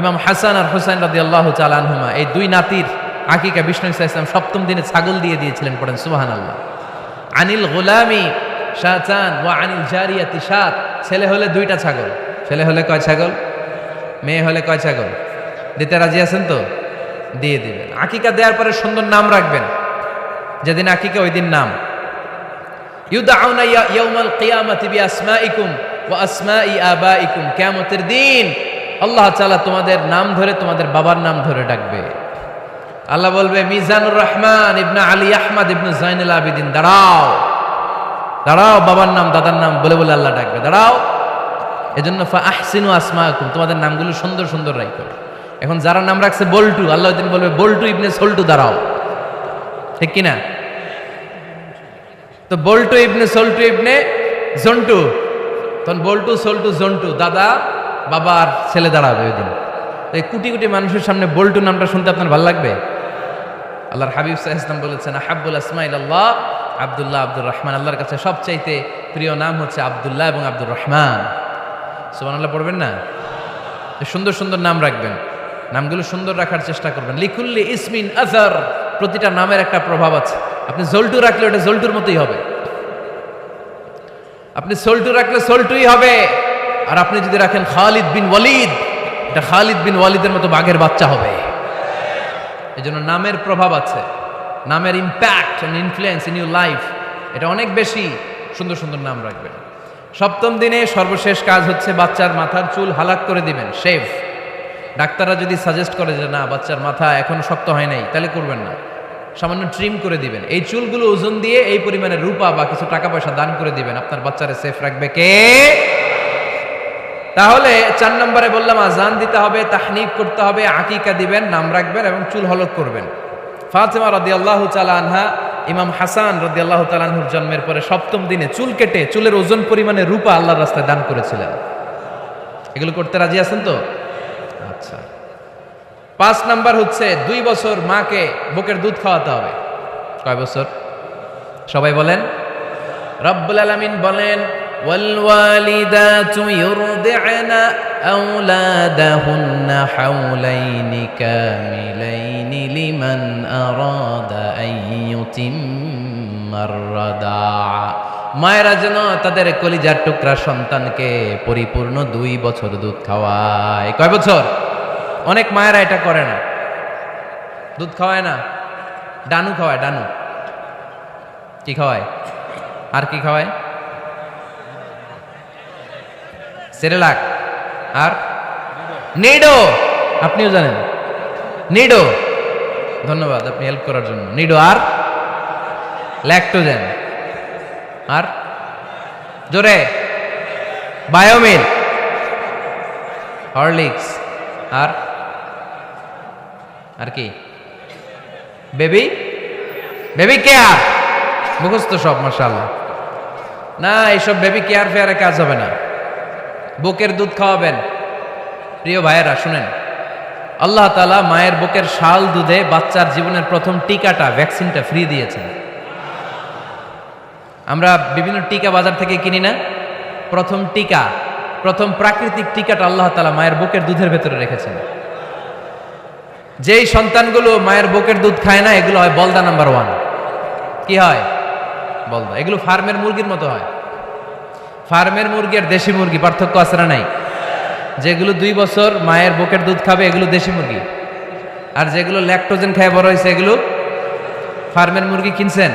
ইমাম হাসান আর হুসাইন রাদিয়াল্লাহু তাআলা আনহুমা, এই দুই নাতির আকিকা বিষ্ণু সাল্লাল্লাহু আলাইহি ওয়াসাল্লাম 7ম দিনে ছাগল দিয়ে দিয়েছিলেন। পড়েন সুবহানাল্লাহ। আনিল গুলামি শাতান ওয়া আনিল জারিয়াতি শাত। ছেলে হলে 2টা ছাগল, ছেলে হলে কয় ছাগল, মেয়ে হলে কয় ছাগল? দিতে রাজি আছেন তো? দিয়ে দিবেন। আকিকা দেওয়ার পরে সুন্দর নাম রাখবেন। যেদিন আকিকা ওই দিন নাম। ইউদাউনা ইয়াউমাল কিয়ামাতি বিআসমাইকুম ওয়া আসমাই আবাইকুম। কিয়ামতের দিন আল্লাহ তাআলা তোমাদের নাম ধরে, তোমাদের বাবার নাম ধরে ডাকবে। আল্লাহ বলবে, মিজানুর রহমান ইবনে আলী আহমদ ইবনে জাইনুল আবিদিন, দাঁড়াও দাঁড়াও, বাবার নাম দাদার নাম বলে বলে আল্লাহ ডাকবে, দাঁড়াও। এজন্য ফা আহসিনু আসমাকুম, তোমাদের নামগুলো সুন্দর সুন্দর রাখো। এখন যারা নাম রাখছে বল্টু, আল্লাহ দিন বলবে, বল্টু ইবনে সল্টু, দাঁড়াও। ঠিক কিনা? তো বল্টু ইবনে সল্টু ইবনে জন্টু, তখন বল্টু সল্টু জন্টু, দাদা বাবা আর ছেলে দাঁড়াবে ওই দিন। এই কোটি কোটি মানুষের সামনে বল্টু নামটা শুনতে আপনার ভালো লাগবে? আল্লাহর হাবিব সাল্লাল্লাহু আলাইহি ওয়াসাল্লাম বলেছেন, আহাব্বুল আসমা ইলাল্লাহ আব্দুল্লাহ আব্দুর রহমান। আল্লাহর কাছে সবচাইতে প্রিয় নাম হচ্ছে আব্দুল্লাহ এবং আব্দুর রহমান। সুবহানাল্লাহ পড়বেন না? সুন্দর সুন্দর নাম রাখবেন, নামগুলো সুন্দর রাখার চেষ্টা করবেন। লিকুল্লি ইসমিন আযার, প্রতিটা নামের একটা প্রভাব আছে। আপনি জল্টু রাখলে ওটা জল্টুর মতোই হবে, আপনি সল্টু রাখলে সল্টুই হবে। আর আপনি যদি রাখেন খালিদ বিন ওয়ালিদ, এটা খালিদ বিন ওয়ালিদের মতো বাঘের বাচ্চা হবে। এই জন্য নামের প্রভাব আছে, নামের impact and influence in your life, এটা অনেক বেশি। সুন্দর সুন্দর নাম রাখবেন। 7ম দিনে সর্বশেষ কাজ হচ্ছে বাচ্চার মাথার চুল হালাক করে দিবেন, শেভ। ডাক্তাররা যদি সাজেস্ট করে যে না বাচ্চার মাথা এখনো শক্ত হয় নাই, তাহলে করবেন না, সামান্য ট্রিম করে দিবেন। এই চুলগুলো ওজন দিয়ে এই পরিমাণে রূপা বা কিছু টাকা পয়সা দান করে দিবেন। আপনার বাচ্চারে সেফ রাখবে কে? তাহলে 4 নম্বরে বললাম আজান দিতে হবে, তাহনিক করতে হবে, আকিকা দিবেন, নাম রাখবেন এবং চুল হলক করবেন। ফাতেমা রাদিয়াল্লাহু তাআলা আনহা ইমাম হাসান রাদিয়াল্লাহু তাআলা আনহুর জন্মের পরে 7ম দিনে চুল কেটে চুলের ওজন পরিমাণে রূপা আল্লাহর রাস্তায় দান করেছিলেন। এগুলো করতে রাজি আছেন তো? আচ্ছা। 5 নাম্বার হচ্ছে 2 বছর মাকে বুকের দুধ খাওয়াতে হবে। কয় বছর? সবাই বলেন। রব্বুল আলামিন বলেন, ওয়াল ওয়ালিদাতু ইউরদি'না আওলাদাহুন্না হাওলাইনি কামিলাইনি লিমান আরাদা আন ইউতিম্মার রাদা'a। মায়েরা যেন তাদের কলিজার টুকরা সন্তানকে পরিপূর্ণ 2 বছর দুধ খাওয়ায়। কয় বছর? অনেক মায়েরা এটা করে না, দুধ খাওয়ায় না, ডানু খাওয়ায়। ডানু কি খাওয়ায়? আর কি খাওয়ায়? সেরেলাক আর নিডো। আপনিও জানেন নিডো? ধন্যবাদ আপনি হেল্প করার জন্য। নিডো আর ল্যাকটোজেন আর জোরে বায়োমিল, হরলিক্স আর কি? Baby care. মুখস্থ সব মাশাআল্লাহ। না, এইসব বেবি কেয়ার ফেয়ারে কাজ হবে না। বুকের দুধ খাওয়াবেন। প্রিয় ভাইয়েরা শুনেন, আল্লাহ তাআলা মায়ের বুকের শাল দুধে বাচ্চার জীবনের প্রথম টিকাটা, ভ্যাকসিনটা ফ্রি দিয়েছেন। আমরা বিভিন্ন টিকা বাজার থেকে কিনি না? প্রথম টিকা, প্রথম প্রাকৃতিক টিকাটা আল্লাহ তাআলা মায়ের বুকের দুধের ভেতরে রেখেছেন। যেই সন্তানগুলো মায়ের বুকের দুধ খায় না, এগুলো হয় বলদা নাম্বার 1। কি হয়? বলদা। এগুলো ফার্মের মুরগির মতো হয়। ফার্মের মুরগি আর দেশি মুরগি পার্থক্য আছে না নাই? যেগুলো 2 বছর মায়ের বুকের দুধ খাবে এগুলো দেশি মুরগি, আর যেগুলো ল্যাকটোজেন খায় বড় হয়েছে এগুলো ফার্মের মুরগি। কিনছেন?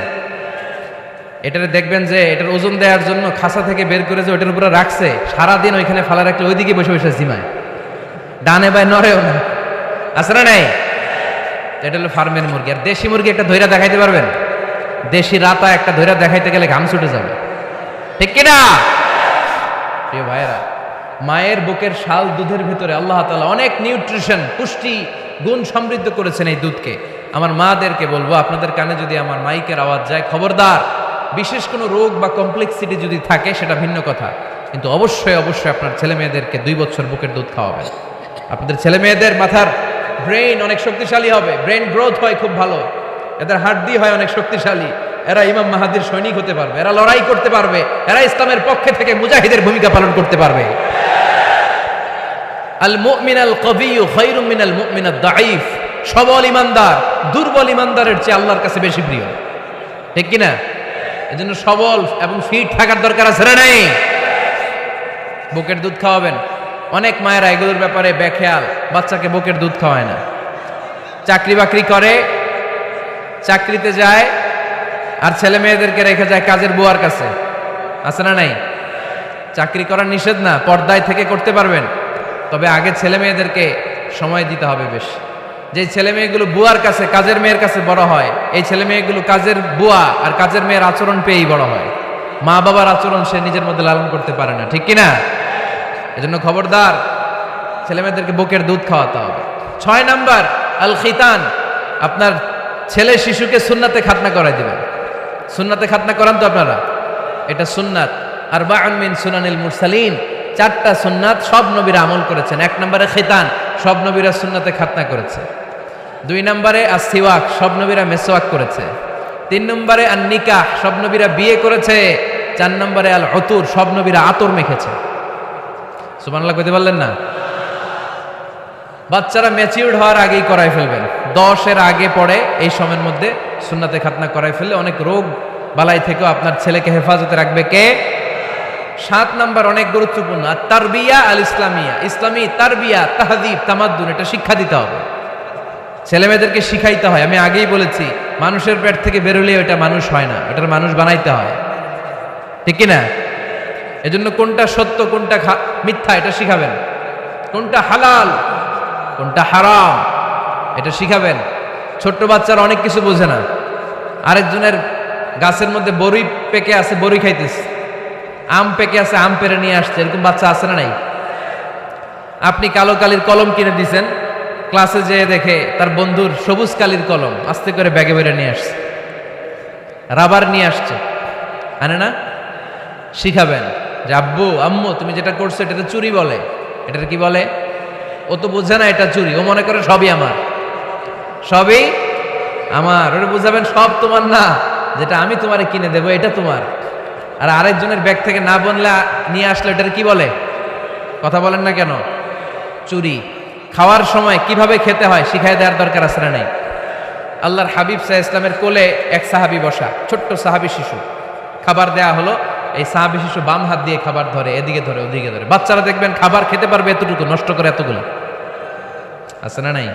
এটারে দেখবেন যে এটার ওজন দেওয়ার জন্য খাসা থেকে বের করে যে ওইটার উপরে রাখছে, সারাদিন ওইখানে ফালা রাখলে ওইদিকে বসে বসে জিমায়, ডানে বায় নড়েও না। আছে না নাই? এটা হলো ফার্মের মুরগি। আর দেশি মুরগি একটা ধৈরা দেখাইতে পারবেন? দেশি রাতা একটা ধৈরা দেখাইতে গেলে ঘাম ছুটে যাবে, ঠিক কিনা? প্রিয় ভাইয়েরা, মায়ের বুকের শাল দুধের ভিতরে আল্লাহ তাআলা অনেক নিউট্রিশন, পুষ্টি গুণ সমৃদ্ধ করেছেন এই দুধকে। আমার মাদেরকে বলবো, আপনাদের কানে যদি আমার মাইকের আওয়াজ যায়, খবরদার, বিশেষ কোনো রোগ বা কমপ্লেক্সিটি যদি থাকে সেটা ভিন্ন কথা, কিন্তু অবশ্যই অবশ্যই আপনার ছেলে মেয়েদেরকে 2 বছর বুকের দুধ খাওয়াবেন। আপনাদের ছেলে মেয়েদের মাথার ব্রেইন অনেক শক্তিশালী হবে, ব্রেইন গ্রোথ হয় খুব ভালো, এদের হাড্ডি হয় অনেক শক্তিশালী, এরা ইমাম মাহাদির সৈনিক হতে পারবে, এরা লড়াই করতে পারবে, এরা ইসলামের পক্ষে থেকে মুজাহিদের ভূমিকা পালন করতে পারবে। আল মুমিন আল কবিয়্যু খায়রুম মিনাল মুমিন আদ দাঈফ। সবল ইমানদার দুর্বল ইমানদারের চেয়ে আল্লাহর কাছে বেশি প্রিয়, ঠিক কিনা? এজন্য সবল এবং ফিট থাকার দরকার আছে না নাই? বুকের দুধ খাওয়াবেন। অনেক মায়েরা এগুলোর ব্যাপারে বেখেয়াল, বাচ্চাকে বুকের দুধ খাওয়ায় না। চাকরি বাকরি করে, চাকরিতে যায়, আর ছেলে মেয়েদেরকে রেখে যায় কাজের বুয়ার কাছে। আছে না নাই? চাকরি করা নিষেধ না, পর্দায় থেকে করতে পারবেন, তবে আগে ছেলে মেয়েদেরকে সময় দিতে হবে বেশ। যে ছেলে মেয়েগুলো বুয়ার কাছে, কাজের মেয়ের কাছে বড় হয়, এই ছেলে মেয়েগুলো কাজের বুয়া আর কাজের মেয়ের আচরণ পেয়েই বড় হয়। মা বাবার আচরণ সে নিজের মধ্যে লালন করতে পারে না, ঠিক কিনা? এজন্য খবরদার, ছেলে মেয়েদেরকে বুকের দুধ খাওয়াতে হবে। 6 নাম্বার আল খিতান। আপনার ছেলে শিশুকে সুন্নাতে খাতনা করাই দিবেন। সুন্নাতে খাতনা করান তো আপনারা? এটা সুন্নাত। আরবাউন মিন সুনানিল মুরসালিন, 4টা সুন্নাত সব নবীরা আমল করেছেন। 1 নম্বরে খিতান, সব নবীরা সুন্নাতে খাতনা করেছে। 2 নম্বরে আসিওয়াক, সব নবীরা মেসওয়াক করেছে। 3 নম্বরে আন নিকাহ, সব নবীরা বিয়ে করেছে। 4 নম্বরে আল উতুর, সব নবীরা আতর মেখেছে। সুবহানাল্লাহ কইতে পারলেন না? বাচ্চারা ম্যাচিউরড হওয়ার আগেই করাই ফেলবেন। 10 এর আগে পড়ে এই সময়ের মধ্যে সুন্নাতে খাতনা করাই ফেললে অনেক রোগ বালাই থেকেও আপনার ছেলেকে হেফাজতে রাখবে কে? 7 নাম্বার অনেক গুরুত্বপূর্ণ, আর তারবিয়া আল ইসলামিয়া। ইসলামী তারবিয়া, তাহযীব, তামাদ্দুন, এটা শিক্ষা দিতে হবে। ছেলে মেয়েদেরকে শিখাইতে হয়। আমি আগেই বলেছি, মানুষের পেট থেকে বেরোলে ওটা মানুষ হয় না, এটার মানুষ বানাইতে হয়, ঠিক কিনা? এজন্য কোনটা সত্য কোনটা মিথ্যা এটা শিখাবেন, কোনটা হালাল কোনটা হারাম এটা শিখাবেন। ছোট্ট বাচ্চারা অনেক কিছু বোঝে না। আরেকজনের গাছের মধ্যে বড়ি পেকে আছে, বড়ি খাইতেছে, আম পেকে আছে, আম পেরে নিয়ে আসছে, এরকম বাচ্চা আছে না নাই? আপনি কালো কালির কলম কিনে দিয়েছেন, ক্লাসে যেয়ে দেখে তার বন্ধুর সবুজ কালির কলম আস্তে করে ব্যাগে বেরে নিয়ে আসছে, রাবার নিয়ে আসছে, আনে না? শিখাবেন যে আব্বু আম্মু তুমি যেটা করছো এটাতে চুরি বলে, এটার কি বলে? ও তো বুঝে না এটা চুরি, ও মনে করে সবই আমার, সবই আমার। ওটা বুঝাবেন সব তোমার না, যেটা আমি তোমারে কিনে দেবো এটা তোমার। আর আরেকজনের ব্যাগ থেকে না বনলে নিয়ে আসলে এটার কি বলে? কথা বলেন না কেন? চুরি। খাওয়ার সময় কিভাবে খেতে হয় শিখাই দেওয়ার দরকার আছে না নাই? আল্লাহর হাবিব সাল্লাল্লাহু আলাইহি ওয়াসাল্লামের কোলে এক সাহাবী বসা, ছোট্ট সাহাবী শিশু, খাবার দেয়া হলো। এই সাহাবী শিশু বাম হাত দিয়ে খাবার ধরে, এদিকে ধরে ওদিকে ধরে। বাচ্চারা দেখবেন খাবার খেতে পারবে এতটুকু, নষ্ট করে এতগুলো, আছে না নাই?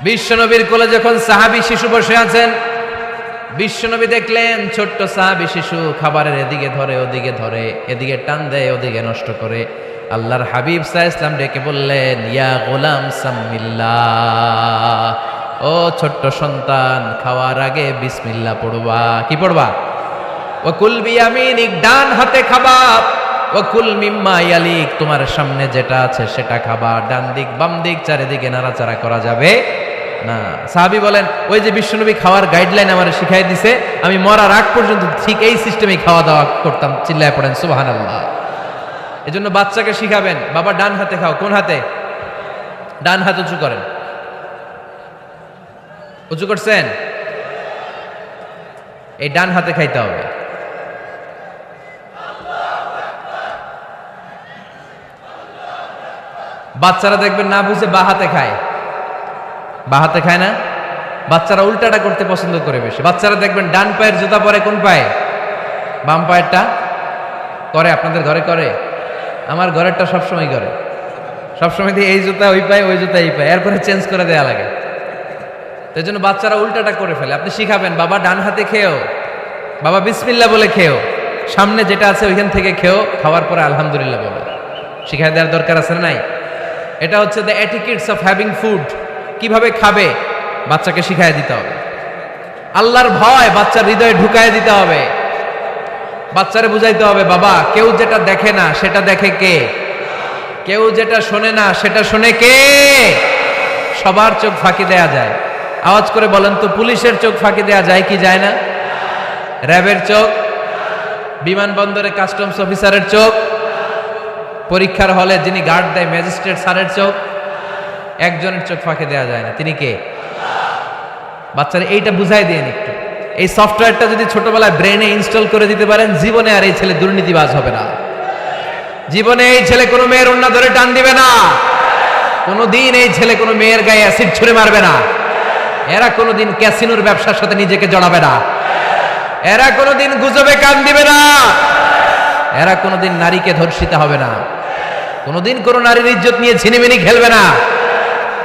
বিশ্বনবীর কোলে যখন সাহাবী শিশু বসে আছেন, বিশ্বনবী দেখলেন ছোট্ট সাহাবী শিশু খাবারের এদিকে ধরে ওদিকে ধরে, এদিকে টান দেয় ওদিকে নষ্ট করে। আল্লাহর হাবিব সাল্লাল্লাহু আলাইহি ওয়াসাল্লাম ডেকে বললেন, ইয়া গোলাম সাম্মিল্লাহ, ও ছোট্ট সন্তান, খাওয়ার আগে বিসমিল্লাহ পড়বা। কি পড়বা? ওয়া কুল বিয়ামিনিক, ডান হাতে খাবা। ওয়া কুল মিম্মা ইয়ালিক, তোমার সামনে যেটা আছে সেটা খাবা। ডান দিক বাম দিক চারিদিকে নাড়াচাড়া করা যাবে না। সাহাবী বলেন, ওই যে বিশ্বনবী খাওয়ার গাইডলাইন আমারে শিখাই দিছে, আমি মরার আগ পর্যন্ত ঠিক এই সিস্টেমেই খাওয়া দাওয়া করতাম। চিল্লায় পড়েন সুবহানাল্লাহ। এজন্য বাচ্চাকে শিখাবেন, বাবা ডান হাতে খাও। কোন হাতে? ডান হাত উঁচু করেন। উঁচু করছেন? এই ডান হাতে খাইতে হবে। বাচ্চারা দেখবেন না বুঝে বা হাতে খায়, বা হাতে খায় না। বাচ্চারা উল্টাটা করতে পছন্দ করে বেশি। বাচ্চারা দেখবেন ডান পায়ের জুতা পরে কোন পায়ে? বাম পায়েরটা করে। আপনাদের ঘরে করে? আমার ঘরেরটা সবসময় করে। সবসময় দিয়ে এই জুতা ওই পায়ে, ওই জুতা এই পায়ে, এরপরে চেঞ্জ করে দেয়া লাগে। তাই জন্য বাচ্চারা উল্টাটা করে ফেলে। আপনি শিখাবেন, বাবা ডান হাতে খেও, বাবা বিসমিল্লাহ বলে খেও, সামনে যেটা আছে ওইখান থেকে খেও, খাওয়ার পরে আলহামদুলিল্লাহ বলো। শিখাই দেওয়ার দরকার আছে না নাই? এটা হচ্ছে the etiquettes of having food. কিভাবে খাবে বাচ্চাকে শিখাই দিতে হবে। আল্লাহর ভয় বাচ্চার হৃদয়ে ঢুকায় দিতে হবে। বাচ্চারে বুঝাইতে হবে, বাবা কেউ যেটা দেখে না সেটা দেখে কে? কেউ যেটা শোনে না সেটা শোনে কে? সবার চোখ ফাঁকি দেয়া যায়। আওয়াজ করে বলেন তো, পুলিশের চোখ ফাঁকি দেয়া যায় কি যায় না? র্যাবের চোখ, বিমানবন্দরে কাস্টমস অফিসারের চোখ, পরীক্ষার হলে যিনি গার্ড দেয় ম্যাজিস্ট্রেট স্যারের চোখ, একজনের চোখ ফাঁকি দেয়া যায় না। তিনি কে? বাচ্চারা এইটা বুঝাই দেন একটু। এই সফটওয়্যারটা যদি ছোটবেলায় ব্রেনে ইনস্টল করে দিতে পারেন, জীবনে আর এই ছেলে দুর্নীতিবাজ হবে না। জীবনে এই ছেলে কোনো মেয়ের ওড়না ধরে টান দিবে না। কোনোদিন এই ছেলে কোনো মেয়ের গায়ে অ্যাসিড ছুঁড়ে মারবে না। এরা কোনোদিন ক্যাসিনোর ব্যবসার সাথে নিজেকে জড়াবে না। এরা কোনোদিন গুজবে কান দিবে না। এরা কোনোদিন নারীকে ধর্ষিতা হবে না। কোনোদিন কোনো নারীর ইজ্জত নিয়ে ছিনিমিনি খেলবে না।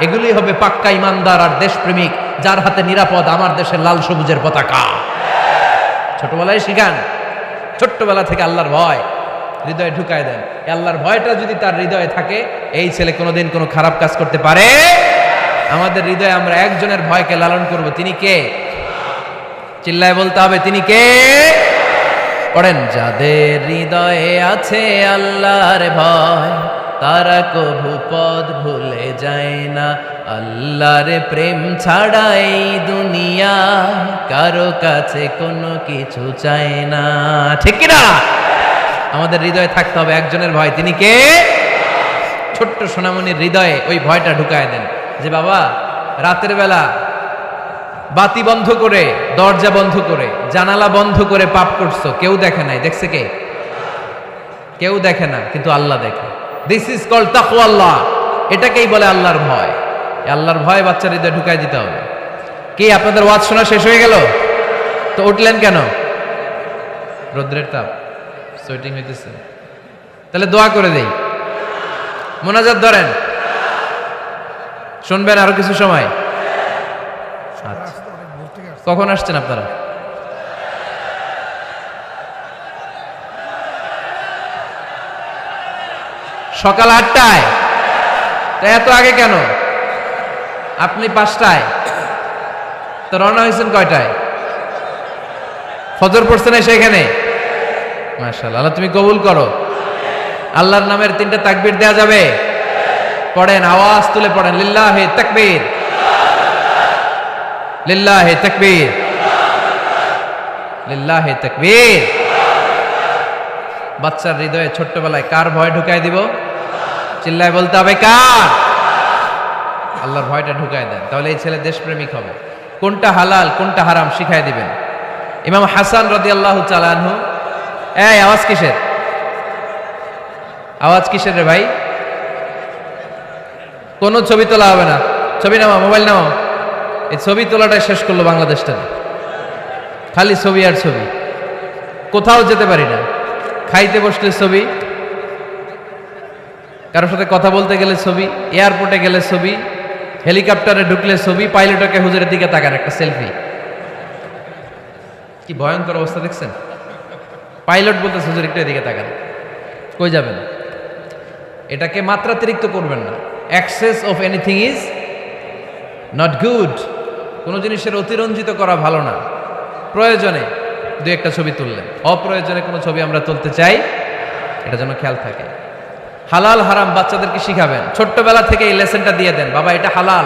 এগুলি হবে পাক্কা ইমানদার আর দেশপ্রেমিক, যার হাতে নিরাপদ আমার দেশের লাল সবুজের পতাকা। ছোটবেলায় শিখান, ছোট্টবেলা থেকে আল্লাহর ভয় হৃদয়ে ঢুকায় দেন। এই আল্লাহর ভয়টা যদি তার হৃদয়ে থাকে, এই ছেলে কোনোদিন কোনো খারাপ কাজ করতে পারে। আমাদের হৃদয়ে আমরা একজনের ভয়কে লালন করব। তিনি কে? চিল্লায় বলতে হবে, তিনি কে? পড়েন, যাদের হৃদয়ে আছে আল্লাহর ভয়, তারা কভু পথ ভুলে যায় না। আল্লাহর প্রেম ছাড়া এই দুনিয়া কারো কাছে কোনো কিছু চায় না। ঠিক কিনা? আমাদের হৃদয়ে থাকতে হবে একজনের ভয়। তিনি কে? ছোট্ট সোনামণির হৃদয়ে ওই ভয়টা ঢুকায় দেন যে বাবা রাতের বেলা বাতি বন্ধ করে, দরজা বন্ধ করে, জানালা বন্ধ করে পাপ করছো, কেউ দেখে নাই। দেখছে কে? কেউ দেখে না, কিন্তু আল্লাহ দেখে। দিস ইজ কল্ড তাকওয়াল্লাহ। এটাকেই বলে আল্লাহর ভয়। আল্লাহর ভয় বাচ্চার হৃদয়ে ঢুকাই দিতে হবে। কি আপনাদের ওয়াজ শোনা শেষ হয়ে গেল? তো উঠলেন কেন? রৌদ্রের তাপ, সোয়েটিং হইতেছে। তাহলে দোয়া করে দেই, মোনাজাত ধরেন, শুনবেন আরো কিছু সময়। আচ্ছা, কখন আসছেন আপনারা? সকাল 8টায়। তা এত আগে কেন? আপনি 5টায়, তো রওনা হয়েছেন কয়টায়? ফজর পড়ছেন এসে এখানে? মাশাআল্লাহ, আল্লাহ তুমি কবুল করো। আল্লাহর নামের 3টা তাকবীর দেয়া যাবে? পড়েন, আওয়াজ তুলে পড়েন, লিল্লাহি তাকবীর, লিল্লাহি তাকবীর, লিল্লাহি তাকবীর। বাচ্চার হৃদয়ে ছোট্টবেলায় কার ভয় ঢুকায় দিব? চিল্লায় বলতে হবে কার? আল্লাহর ভয়টা ঢুকায় দেন, তাহলে এই ছেলে দেশপ্রেমিক হবে। কোনটা হালাল কোনটা হারাম শিখাই দিবেন। ইমাম হাসান রাদিয়াল্লাহু তাআলা আনহু, এই আওয়াজ কিসের? আওয়াজ কিসের রে ভাই? কোনো ছবি তোলা হবে না। ছবি নামাও, মোবাইল নামাও। এই ছবি তোলাটাই শেষ করলো বাংলাদেশটা। খালি ছবি আর ছবি, কোথাও যেতে পারি না। খাইতে বসলে ছবি, কারোর সাথে কথা বলতে গেলে ছবি, এয়ারপোর্টে গেলে ছবি, হেলিকপ্টারে ঢুকলে ছবি, পাইলটকে হুজুরের দিকে তাকান একটা সেলফি। কি ভয়ঙ্কর অবস্থা দেখছেন? পাইলট বলতেছে হুজুর একটু এদিকে তাকান। কই যাবেন? এটাকে মাত্রাতিরিক্ত করবেন না। Access of anything is not good. কোনো জিনিসের অতিরঞ্জিত করা ভালো না। প্রয়োজনে দু একটা ছবি তুললেন, অপ্রয়োজনে কোনো ছবি আমরা তুলতে চাই, এটা যেন খেয়াল থাকে। হালাল হারাম বাচ্চাদেরকে শিখাবেন, ছোট্টবেলা থেকে এই লেসনটা দিয়ে দেন। বাবা এটা হালাল,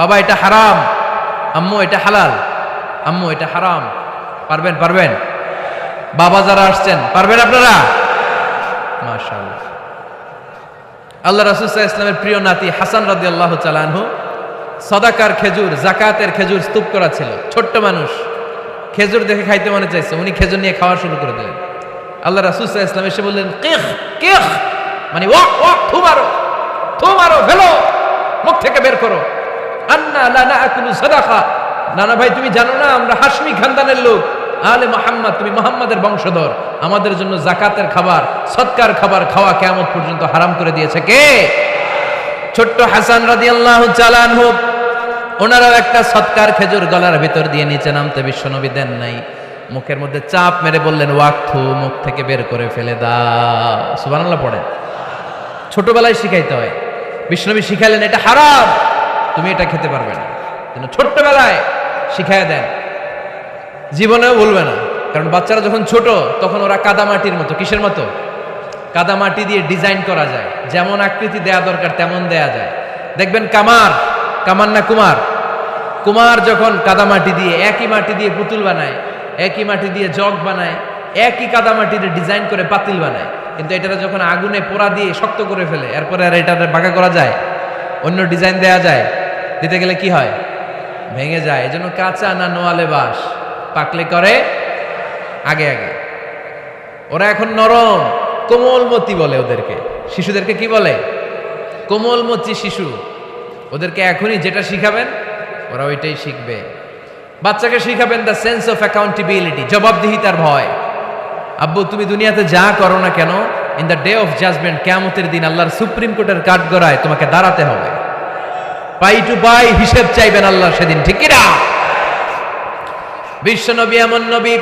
বাবা এটা হারাম, আম্মু এটা হালাল, আম্মু এটা হারাম। পারবেন? পারবেন? বাবা যারা আসছেন পারবেন আপনারা? মাশাআল্লাহ। আল্লাহ রাসূল সাল্লাল্লাহু আলাইহি ওয়াসাল্লামের প্রিয় নাতি হাসান রাদিয়াল্লাহু তাআলা আনহু সাদাকার খেজুর, জাকাতের খেজুর স্তূপ করা ছিল। ছোট্ট মানুষ, খেজুর দেখে খাইতে মনে চাইছে, উনি খেজুর নিয়ে খাওয়া শুরু করে দিলেন। আল্লাহ রাসূল সাল্লাল্লাহু আলাইহি ওয়াসাল্লাম এসে বললেন কিখ কিখ, মানে ওয়াক ওয়াক, থু মারো ফেলো, মুখ থেকে বের করো। আন্না লা নাআকুলু সাদাকা, নানা ভাই তুমি জানো না আমরা হাশমি খানদানের লোক, আলে মুহাম্মদ, তুমি মুহাম্মাদের বংশধর, আমাদের জন্য যাকাতের খাবার, সদকার খাবার খাওয়া কিয়ামত পর্যন্ত হারাম করে দিয়েছে কে? ছোট্ট হাসান রাদিয়াল্লাহু তাআলা আনহু, ওনারাও একটা সদকার খেজুর গলার ভিতর দিয়ে নিচে নামতে বিশ্বনবী দেন নাই। মুখের মধ্যে চাপ মেরে বললেন ওয়াক্থু, মুখ থেকে বের করে ফেলে দাও। সুবহানাল্লাহ পড়েন। ছোটবেলায় শিখাইতে হয়। বিশ্বনবী শিখাইলেন এটা হারাম, তুমি এটা খেতে পারবে না। যেন ছোট্টবেলায় শিখাইয়া দেন, জীবনেও ভুলবে না। কারণ বাচ্চারা যখন ছোট তখন ওরা কাদামাটির মতো। কিসের মতো? কাদামাটি দিয়ে ডিজাইন করা যায়, যেমন আকৃতি দেয়া দরকার তেমন দেয়া যায়। দেখবেন কামার না কুমার যখন কাদামাটি দিয়ে, একই মাটি দিয়ে পুতুল বানায়, একই মাটি দিয়ে জগ বানায়, একই কাদামাটি দিয়ে ডিজাইন করে পাতিল বানায়, কিন্তু এটা যখন আগুনে পোড়া দিয়ে শক্ত করে ফেলে, এরপরে আর এটা বাঁকা করা যায়, অন্য ডিজাইন দেয়া যায়, দিতে গেলে কি হয়? ভেঙে যায়। এজন্য কাঁচা না নোয়ালে বাস, পাকলে করে আগে। ওরা এখন নরম, কোমলমতি বলে ওদেরকে। শিশুদেরকে কি বলে? কোমলমতি শিশু। ওদেরকে এখনই যেটা শিখাবেন ওরা ওইটাই শিখবে। বাচ্চাকে শিখাবেন দ্য সেন্স অফ অ্যাকাউন্টেবিলিটি, জবাবদিহিতার ভয়। আব্বু তুমি দুনিয়াতে যা করো না কেন, in the day of judgement, কিয়ামতের দিন আল্লাহর সুপ্রিম কোর্টের কাঠগড়ায় তোমাকে দাঁড়াতে হবে। পাই টু পাই হিসেব চাইবেন আল্লাহ সেদিন, ঠিক কি না? বিশ্ব নবী এমন নবী,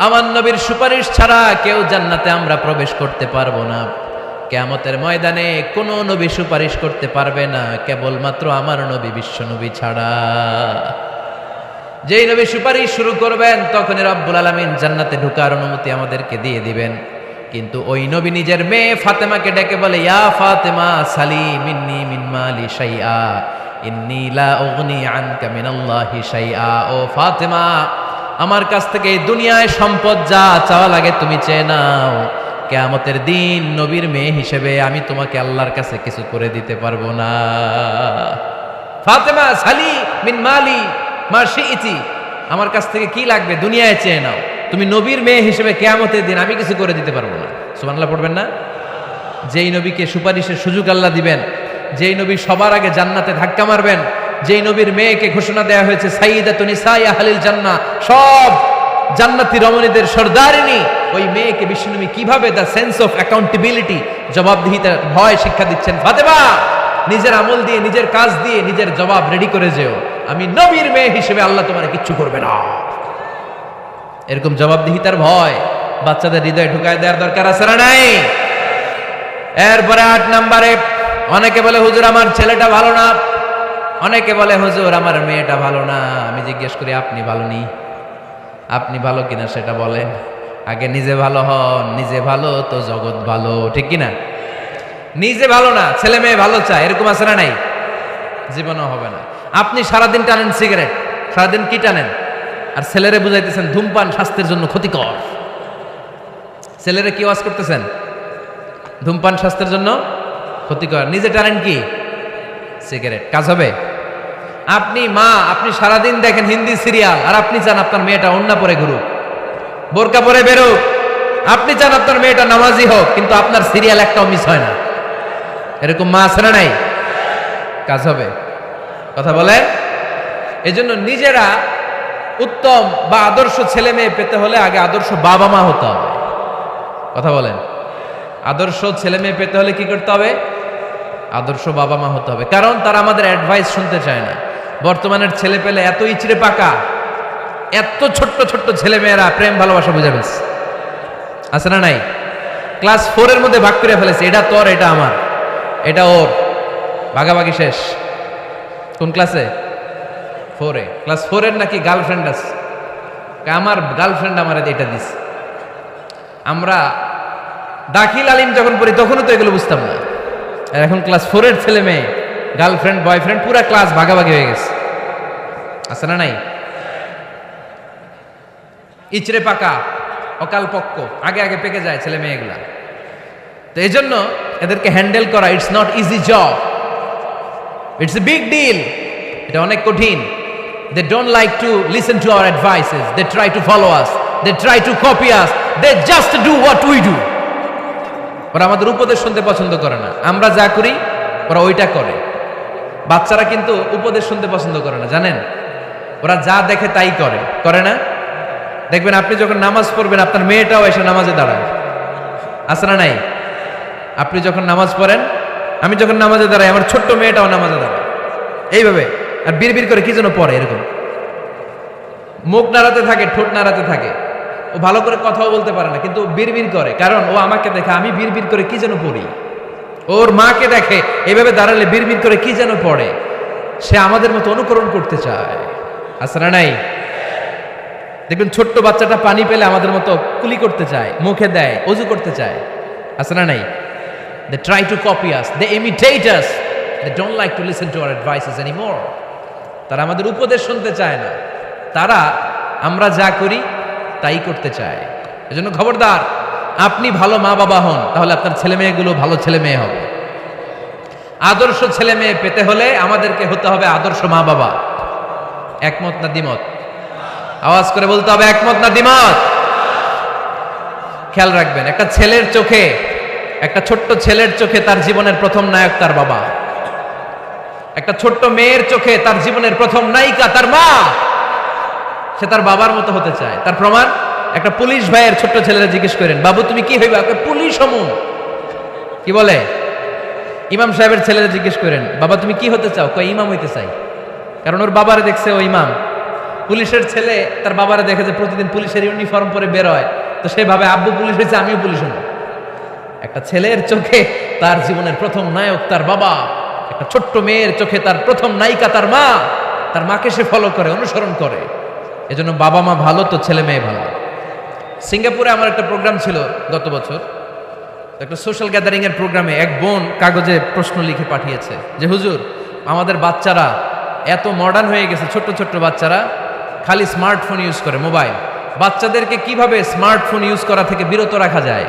আমার নবীর সুপারিশ ছাড়া কেউ জান্নাতে আমরা প্রবেশ করতে পারবো না। কিয়ামতের ময়দানে কোন নবী সুপারিশ করতে পারবে না, কেবলমাত্র আমার নবী বিশ্ব নবী ছাড়া। যেই নবী সুপারিশ শুরু করবেন তখনই রব্বুল আলামিন জান্নাতে ঢোকার অনুমতি আমাদেরকে দিয়ে দিবেন। কিন্তু ওই নবী নিজের মেয়ে ফাতেমাকে ডেকে বলে, ইয়া ফাতেমা সালি মিন্নি মিন মালি শাইআ ইন্নী লা উগনি আনকা মিনাল্লাহি শাইআ। ও ফাতেমা, আমার কাছ থেকে এই দুনিয়ায় সম্পদ যা চাওয়া লাগে তুমি চেয়ে নাও, কিয়ামতের দিন নবীর মেয়ে হিসেবে আমি তোমাকে আল্লাহর কাছে কিছু করে দিতে পারবো না। ফাতেমা সালি মিন মালি মা শিইতি, আমার কাছ থেকে কি লাগবে দুনিয়ায় চেয়ে নাও, তুমি নবীর মেয়ে হিসেবে কিয়ামতের দিন আমি কিছু করে দিতে পারবো না। সুবহানাল্লাহ পড়বেন না? যেই নবীকে সুপারিশের সুযোগ আল্লাহ দিবেন, যেই নবী সবার আগে জান্নাতে ধাক্কা মারবেন, যেই নবীর মেয়েকে ঘোষণা দেওয়া হয়েছে সাইয়্যিদাতুন নিসাই আহলিল জান্নাহ, সব জান্নাতি রমণীদের সর্দারিনী, ওই মেয়েকে বিশ্বনবী কিভাবে দ্য সেন্স অফ অ্যাকাউন্টেবিলিটি, জবাবদিহিতার ভয় শিক্ষা দিচ্ছেন। ফাতেমা, নিজের আমল দিয়ে, নিজের কাজ দিয়ে নিজের জবাব রেডি করে যেও, আমি নবীর মেয়ে হিসেবে আল্লাহ তোমার কিচ্ছু করবে না। এরকম জবাবদিহিতার ভয় বাচ্চাদের হৃদয়ে ঢুকায় দেওয়ার দরকার আছে না নাই? এরপরে 8 নম্বরে, অনেকে বলে হুজুর আমার ছেলেটা ভালো না, অনেকে বলে হুজুর আমার মেয়েটা ভালো না। আমি জিজ্ঞেস করি আপনি ভালো নি? আপনি ভালো কিনা সেটা বলেন। আগে নিজে ভালো হন, নিজে ভালো তো জগৎ ভালো, ঠিক কিনা? নিজে ভালো না, ছেলে মেয়ে ভালো চায়, এরকম আছে না নাই? জীবনও হবে না। আপনি সারাদিন টানেন সিগারেট, সারাদিন কি টানেন, আর ছেলেরে বুঝাইতেছেন ধূমপান স্বাস্থ্যের জন্য ক্ষতিকর। ছেলেরা কি ওয়াজ করতেছেন? ধূমপান স্বাস্থ্যের জন্য ক্ষতিকর। নিজে টানেন কি? সিগারেট। কাজ হবে? আপনি মা, আপনি সারাদিন দেখেন হিন্দি সিরিয়াল, আর আপনি চান আপনার মেয়েটা ওন্না পরে ঘুরুক, বোরকা পরে বেরোক। আপনি চান আপনার মেয়েটা নামাজি হোক, কিন্তু আপনার সিরিয়াল একটাও মিস হয় না। এরকম মা আছে না নাই? কাজ হবে? কথা বলেন। এজন্য নিজেরা উত্তম বা আদর্শ ছেলে মেয়ে পেতে হলে আগে আদর্শ বাবা মা হতে হবে। কথা বলেন। আদর্শ ছেলে মেয়ে পেতে হলে কি করতে হবে? আদর্শ বাবা মা হতে হবে। কারণ তারা আমাদের অ্যাডভাইস শুনতে চায় না। বর্তমানের ছেলে পেলে এত ইচড়ে পাকা, এত ছোট্ট ছোট্ট ছেলে মেয়েরা প্রেম ভালোবাসা বুঝে ফেলছে। আছে না নাই? ক্লাস 4 এর মধ্যে ভাগ করে ফেলেছে, এটা তোর, এটা আমার, এটা ওর, ভাগাভাগি শেষ। কোন ক্লাসে? 4 এ। ক্লাস 4 এর নাকি গার্লফ্রেন্ড আছে, আমার গার্লফ্রেন্ড আমার এটা দিস। আমরা দাখিল আলিম যখন পড়ি তখনও তো এগুলো বুঝতাম না। আর এখন ক্লাস 4 এর ছেলে মেয়ে গার্লফ্রেন্ড বয়ফ্রেন্ড পুরা ক্লাস ভাগাভাগি হয়ে গেছে। আছে না নাই? ইচড়ে পাকা, অকাল পক্ক, আগে আগে পেকে যায় ছেলে মেয়েগুলা। তো এই জন্য এদেরকে হ্যান্ডেল করা it's not easy job, it's a big deal. এটা অনেক কঠিন। They don't like to listen to our advices, they try to follow us, they try to copy us, they just do what we do. ওরা আমাদের উপদেশ শুনতে পছন্দ করে না, আমরা যা করি ওরা ওইটা করে। বাচ্চারা কিন্তু উপদেশ শুনতে পছন্দ করে না, জানেন? ওরা যা দেখে তাই করে, করে না? দেখবেন আপনি যখন নামাজ পড়বেন আপনার মেয়েটাও এসে নামাজে দাঁড়ায়। আছে না নাই? আপনি যখন নামাজ পড়েন, আমি যখন নামাজে দাঁড়াই, আমার ছোট্ট মেয়েটাও নামাজে দাঁড়ায় এইভাবে, আর বিড়বিড় করে কি যেন পড়ে এরকম, মুখ নাড়াতে থাকে, ঠোঁট নাড়াতে থাকে। ও ভালো করে কথাও বলতে পারে না, কিন্তু বিড়বিড় করে, কারণ ও আমাকে দেখে আমি বিড়বিড় করে কি যেন পড়ি। ওর মাকে দেখে এইভাবে দাঁড়ালে বিড়বিড় করে কি যেন পড়ে। সে আমাদের মতো অনুকরণ করতে চায়। আছে না নাই? দেখবেন ছোট্ট বাচ্চাটা পানি পেলে আমাদের মতো কুলি করতে চায়, মুখে দেয়, অজু করতে চায়। আছে না নাই? They try to copy us, they imitate us, they don't like to listen to our advices anymore. তারা আমাদের উপদেশ শুনতে চায় না, তারা আমরা যা করি তাই করতে চায়। এজন্য খবরদার, আপনি ভালো মা বাবা হন, তাহলে আপনার ছেলে মেয়েগুলো ভালো ছেলে মেয়ে হবে। আদর্শ ছেলে মেয়ে পেতে হলে আমাদেরকে হতে হবে আদর্শ মা বাবা। একমত না দ্বিমত? আওয়াজ করে বলতে হবে, একমত না দ্বিমত? খেয়াল রাখবেন, একটা ছেলের চোখে, একটা ছোট্ট ছেলের চোখে তার জীবনের প্রথম নায়ক তার বাবা। একটা ছোট্ট মেয়ের চোখে তার জীবনের প্রথম নায়িকা তার মা। সে তার বাবার মতো হতে চায়। তার প্রমাণ, একটা পুলিশ ভাইয়ের ছোট্ট ছেলেরা জিজ্ঞেস করেন, বাবু তুমি কি হইবা? পুলিশ হমু। কি বলে? ইমাম সাহেবের ছেলেরা জিজ্ঞেস করেন, বাবা তুমি কি হতে চাও? কয় ইমাম হইতে চাই। কারণ ওর বাবারে দেখছে ও ইমাম। পুলিশের ছেলে তার বাবারে দেখে যে প্রতিদিন পুলিশের ইউনিফর্ম পরে বের হয়, তো সে ভাবে আব্বু পুলিশ হয়েছে, আমিও পুলিশ হব। একটা ছেলের চোখে তার জীবনের প্রথম নায়ক তার বাবা, একটা ছোট্ট মেয়ের চোখে তার প্রথম নায়িকা তার মা। তার মাকে সে ফলো করে, অনুসরণ করে। এজন্য বাবা মা ভালো তো ছেলে মেয়ে ভালো। সিঙ্গাপুরে আমার একটা প্রোগ্রাম ছিল গত বছর, একটা সোশ্যাল গ্যাদারিং এর প্রোগ্রামে এক বোন কাগজে প্রশ্ন লিখে পাঠিয়েছে যে হুজুর, আমাদের বাচ্চারা এত মডার্ন হয়ে গেছে, ছোট্ট ছোট্ট বাচ্চারা খালি স্মার্টফোন ইউজ করে, মোবাইল। বাচ্চাদেরকে কিভাবে স্মার্টফোন ইউজ করা থেকে বিরত রাখা যায়?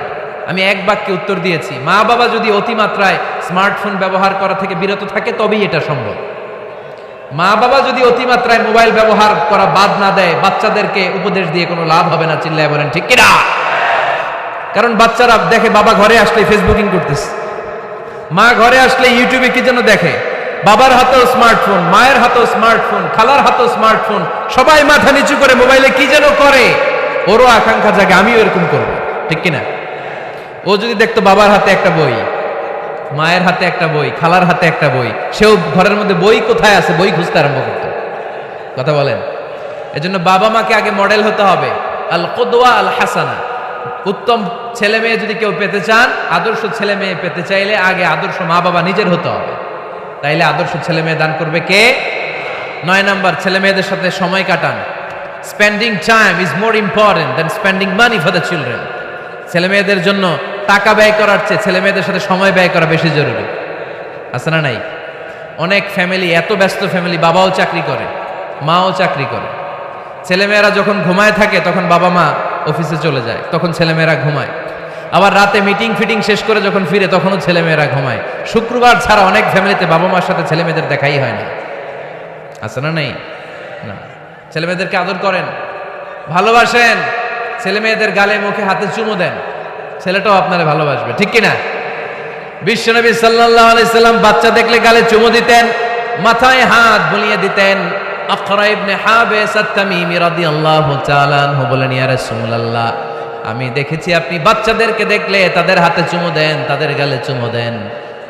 আমি এক বাক্যে উত্তর দিয়েছি, মা বাবা যদি অতিমাত্রায় স্মার্টফোন ব্যবহার করা থেকে বিরত থাকে তবেই এটা সম্ভব। মা বাবা যদি অতিমাত্রায় মোবাইল ব্যবহার করা বাদ না দেয়, বাচ্চাদেরকে উপদেশ দিয়ে কোনো লাভ হবে না। চিল্লায় বলেন ঠিক কিনা? কারণ বাচ্চারা দেখে বাবা ঘরে আসলে ফেসবুকিং করতেছে, মা ঘরে আসলে ইউটিউবে কি যেন দেখে। বাবার হাতেও স্মার্টফোন, মায়ের হাতেও স্মার্টফোন, খালার হাতেও স্মার্টফোন, সবাই মাথা নিচু করে মোবাইলে কি যেন করে। ওরও আকাঙ্ক্ষা জাগে আমিও এরকম করবো, ঠিক কিনা? ও যদি দেখতো বাবার হাতে একটা বই, মায়ের হাতে একটা বই, খালার হাতে একটা বই, সেও ঘরের মধ্যে বই কোথায় আছে বই খুঁজতে আরম্ভ করত। কথা বলেন। এজন্য বাবা মাকে আগে মডেল হতে হবে, আল কুদওয়া আল হাসানা। উত্তম ছেলে মেয়ে যদি কেউ পেতে চান, আদর্শ ছেলে মেয়ে পেতে চাইলে আগে আদর্শ মা বাবা নিজের হতে হবে। তাইলে আদর্শ ছেলে মেয়ে দান করবে কে? 9 নাম্বার, ছেলে মেয়েদের সাথে সময় কাটান। Spending time is more important than spending money for the children. ছেলে মেয়েদের জন্য টাকা ব্যয় করার চেয়ে ছেলে মেয়েদের সাথে সময় ব্যয় করা বেশি জরুরি। আছে না নাই? অনেক ফ্যামিলি, এত ব্যস্ত ফ্যামিলি, বাবাও চাকরি করে, মাও চাকরি করে। ছেলেমেয়েরা যখন ঘুমায় থাকে তখন বাবা মা অফিসে চলে যায়, তখন ছেলেমেয়েরা ঘুমায়। আবার রাতে মিটিং ফিটিং শেষ করে যখন ফিরে তখনও ছেলেমেয়েরা ঘুমায়। শুক্রবার ছাড়া অনেক ফ্যামিলিতে বাবা মার সাথে ছেলে মেয়েদের দেখাই হয় না, আছে না? নেই না। ছেলে মেয়েদেরকে আদর করেন, ভালোবাসেন, ছেলে মেয়েদের গালে মুখে হাতে চুমু দেন, ছেলেটাও আপনারে ভালোবাসবে, ঠিক কিনা? বিশ্বনবী সাল্লাল্লাহু আলাইহি সাল্লাম বাচ্চা দেখলে গালে চুমু দিতেন, মাথায় হাত বুলিয়ে দিতেন। আকরা ইবনে হাবিস আত-তামিমি রাদিয়াল্লাহু তাআলা আনহু বলেন, ইয়া রাসূলুল্লাহ, আমি দেখেছি আপনি বাচ্চাদেরকে দেখলে তাদের হাতে চুমু দেন, তাদের গালে চুমু দেন।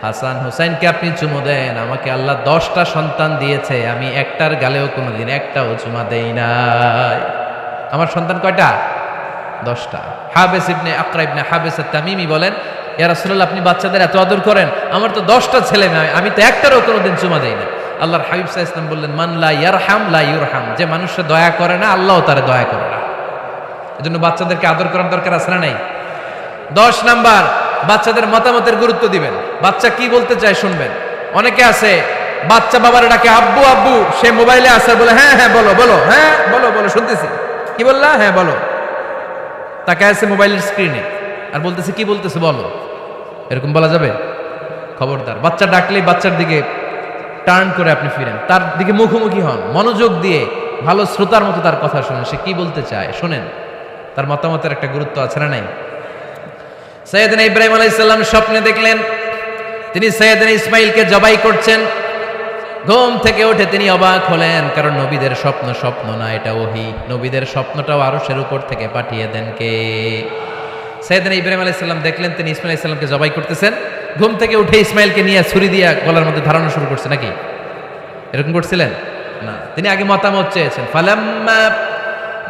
হাসান হুসাইনকে আপনি চুমু দেন। আমাকে আল্লাহ 10টা সন্তান দিয়েছে, আমি একটার গালেও কোনোদিন একটাও চুমা দেই নাই। আমার সন্তান কয়টা? 10টা। হাবিস ইবনে আকরা ইবনে হাবিস আত-তামিমি বলেন, ইয়া রাসূলুল্লাহ, আপনি বাচ্চাদের এত আদর করেন, আমার তো 10টা ছেলে মেয়ে, আমি তো একটারও কোনোদিন চুমা দেই না। আল্লাহর হাবিব সাল্লাল্লাহু আলাইহি ওয়াসাল্লাম বললেন, মান লা ইয়ারহাম লা ইউরহাম, যে মানুষে দয়া করে না আল্লাহও তারে দয়া করে না। এজন্য বাচ্চাদেরকে আদর করার দরকার আছে না নাই? 10 নাম্বার, বাচ্চাদের মতামতের গুরুত্ব দিবেন। বাচ্চা কি বলতে চায় শুনবেন। অনেকে আছে বাচ্চা বাবারে ডাকে আব্বু আব্বু, সে মোবাইলে আছে বলে হ্যাঁ হ্যাঁ বলো বলো, হ্যাঁ বলো বলো শুনতেছি, কি বললা, হ্যাঁ বলো। তাকে আছে মোবাইলের স্ক্রিনে আর বলতেছে কি বলতেছে বলো। এরকম বলা যাবে? খবরদার। বাচ্চা ডাকলেই বাচ্চার দিকে টার্ন করে আপনি ফিরেন, তার দিকে মুখোমুখি হন, মনোযোগ দিয়ে ভালো শ্রোতার মতো তার কথা শুনেন, সে কি বলতে চায় শোনেন। তার মতামতের একটা গুরুত্ব আছে না নাই? সাইয়েদনা ইব্রাহিম আলাইহিস সালাম স্বপ্নে দেখলেন তিনি সাইয়েদনা ইসমাঈলকে জবাই করছেন। ঘুম থেকে উঠে তিনি অবাক হলেন, কারণ নবীদের স্বপ্ন স্বপ্ন না, এটা ওহী। নবীদের স্বপ্নটাও আরশের উপর থেকে পাঠিয়ে দেন কে? সাইয়েদনা ইব্রাহিম আলাইহিস সালাম দেখলেন তিনি ইসমাঈল আলাইহিস সালামকে জবাই করতেছেন। ঘুম থেকে উঠে ইসমাঈলকে নিয়ে ছুরি দিয়ে গলার মধ্যে ধারানো শুরু করছে নাকি? এরকম করছিলেন না, তিনি আগে মতামত চেয়েছেন। ফালাম্মা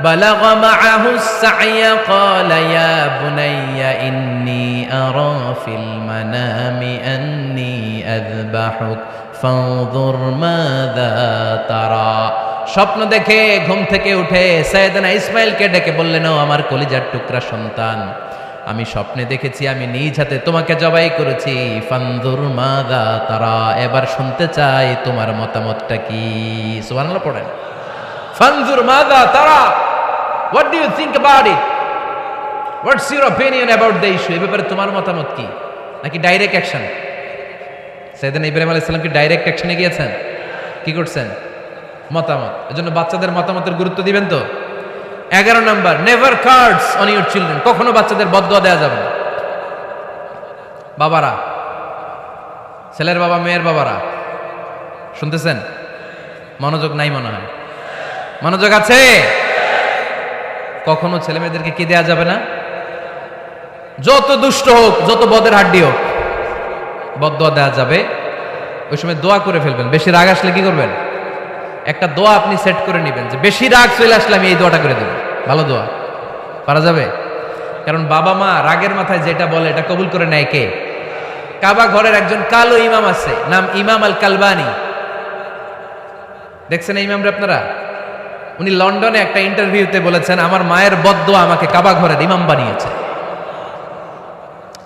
بلغ معه السعي قال يا بني إني أرى في المنام أني أذبحك فانظر ماذا ترى। স্বপ্ন দেখে ঘুম থেকে উঠে সাইয়েদনা ইসমাঈলকে ডেকে বললেন, ও আমার কলিজার টুকরা সন্তান, আমি স্বপ্নে দেখেছি আমি নিজ হাতে তোমাকে জবাই করেছি। ফানজুর মাযা তারা, এবার শুনতে চাই তোমার মতামতটা কি। সুবহানাল্লাহ পড়েন। ফানজুর মাযা তারা, what do you think about it, what's your opinion about the issue, এই ব্যাপারে তোমার মতামত কি? নাকি ডাইরেক্ট অ্যাকশন? সাইয়েদনা ইব্রাহিম আলাইহিস সালাম কি ডাইরেক্ট অ্যাকশনে গিয়েছেন? কি করছেন? মতামত। এজন্য বাচ্চাদের মতামতের গুরুত্ব দিবেন তো। 11 number, never cards on your children, কখনো বাচ্চাদের বদদোয়া দেওয়া যাবে না। বাবারা, ছেলের বাবা মেয়ের বাবারা শুনতেছেন? মনোযোগ নাই মনে হয়। মনোযোগ আছে? কখনো ছেলে মেয়েদেরকে কি দেয়া যাবে না? যত দুষ্ট হোক, যত বদের হাড্ডি হোক, বদদোয়া দেওয়া যাবে। ওই সময় দোয়া করে ফেলবেন। বেশি রাগ আসলে কি করবেন? একটা দোয়া আপনি সেট করে নেবেন যে বেশি রাগ চলে আসলে আমি এই দোয়াটা করে দেব। ভালো দোয়া পারা যাবে? কারণ বাবা মা রাগের মাথায় যেটা বলে এটা কবুল করে নেয় কে? কাবা ঘরের একজন কালো ইমাম আছে, নাম ইমাম আল কালবানি। দেখছেন এই ইমামরা আপনারা? উনি লন্ডনে একটা ইন্টারভিউতে বলেছেন, আমার মায়ের বদদোয়া আমাকে কাবা ঘরের ইমাম বানিয়েছে।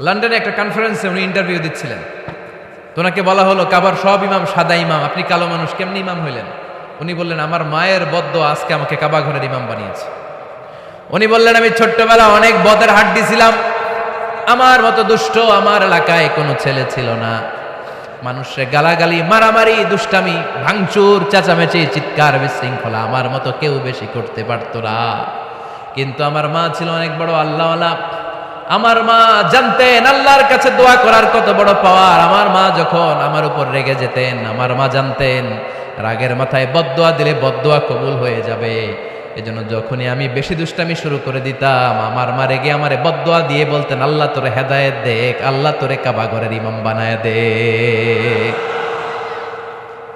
লন্ডনে একটা কনফারেন্সে উনি ইন্টারভিউ দিচ্ছিলেন। তো ওনাকে বলা হলো, কাবার সব ইমাম সাদা ইমাম, আপনি কালো মানুষ, কেমনি ইমাম হইলেন? উনি বললেন, আমার মায়ের বদদোয়া আজকে আমাকে কাবা ঘরের ইমাম বানিয়েছে। উনি বললেন, আমি ছোট্টবেলা অনেক বদের হাড্ডি ছিলাম, আমার মতো দুষ্ট আমার এলাকায় কোনো ছেলে ছিল না। মানুষের গালাগালি, মারামারি, দুষ্টামি, ভাঙচুর, চেঁচামেচি, চিৎকার, বিশৃঙ্খলা আমার মতো কেউ বেশি করতে পারতো না। কিন্তু আমার মা ছিল অনেক বড় আল্লাহওয়ালা। আমার মা জানতেন আল্লাহর কাছে দোয়া করার কত বড় পাওয়ার। আমার মা যখন আমার উপর রেগে যেতেন, আমার মা জানতেন রাগের মাথায় বদদোয়া দিলে বদদোয়া কবুল হয়ে যাবে। এজন্য যখনই আমি বেশি দুষ্টামি শুরু করে দিতাম, আমার মা রেগে আমারে বদদোয়া দিয়ে বলতেন, আল্লাহ তোরে হেদায়েত দেখ, আল্লাহ তোরে কাবা ঘরের ইমাম বানায় দে।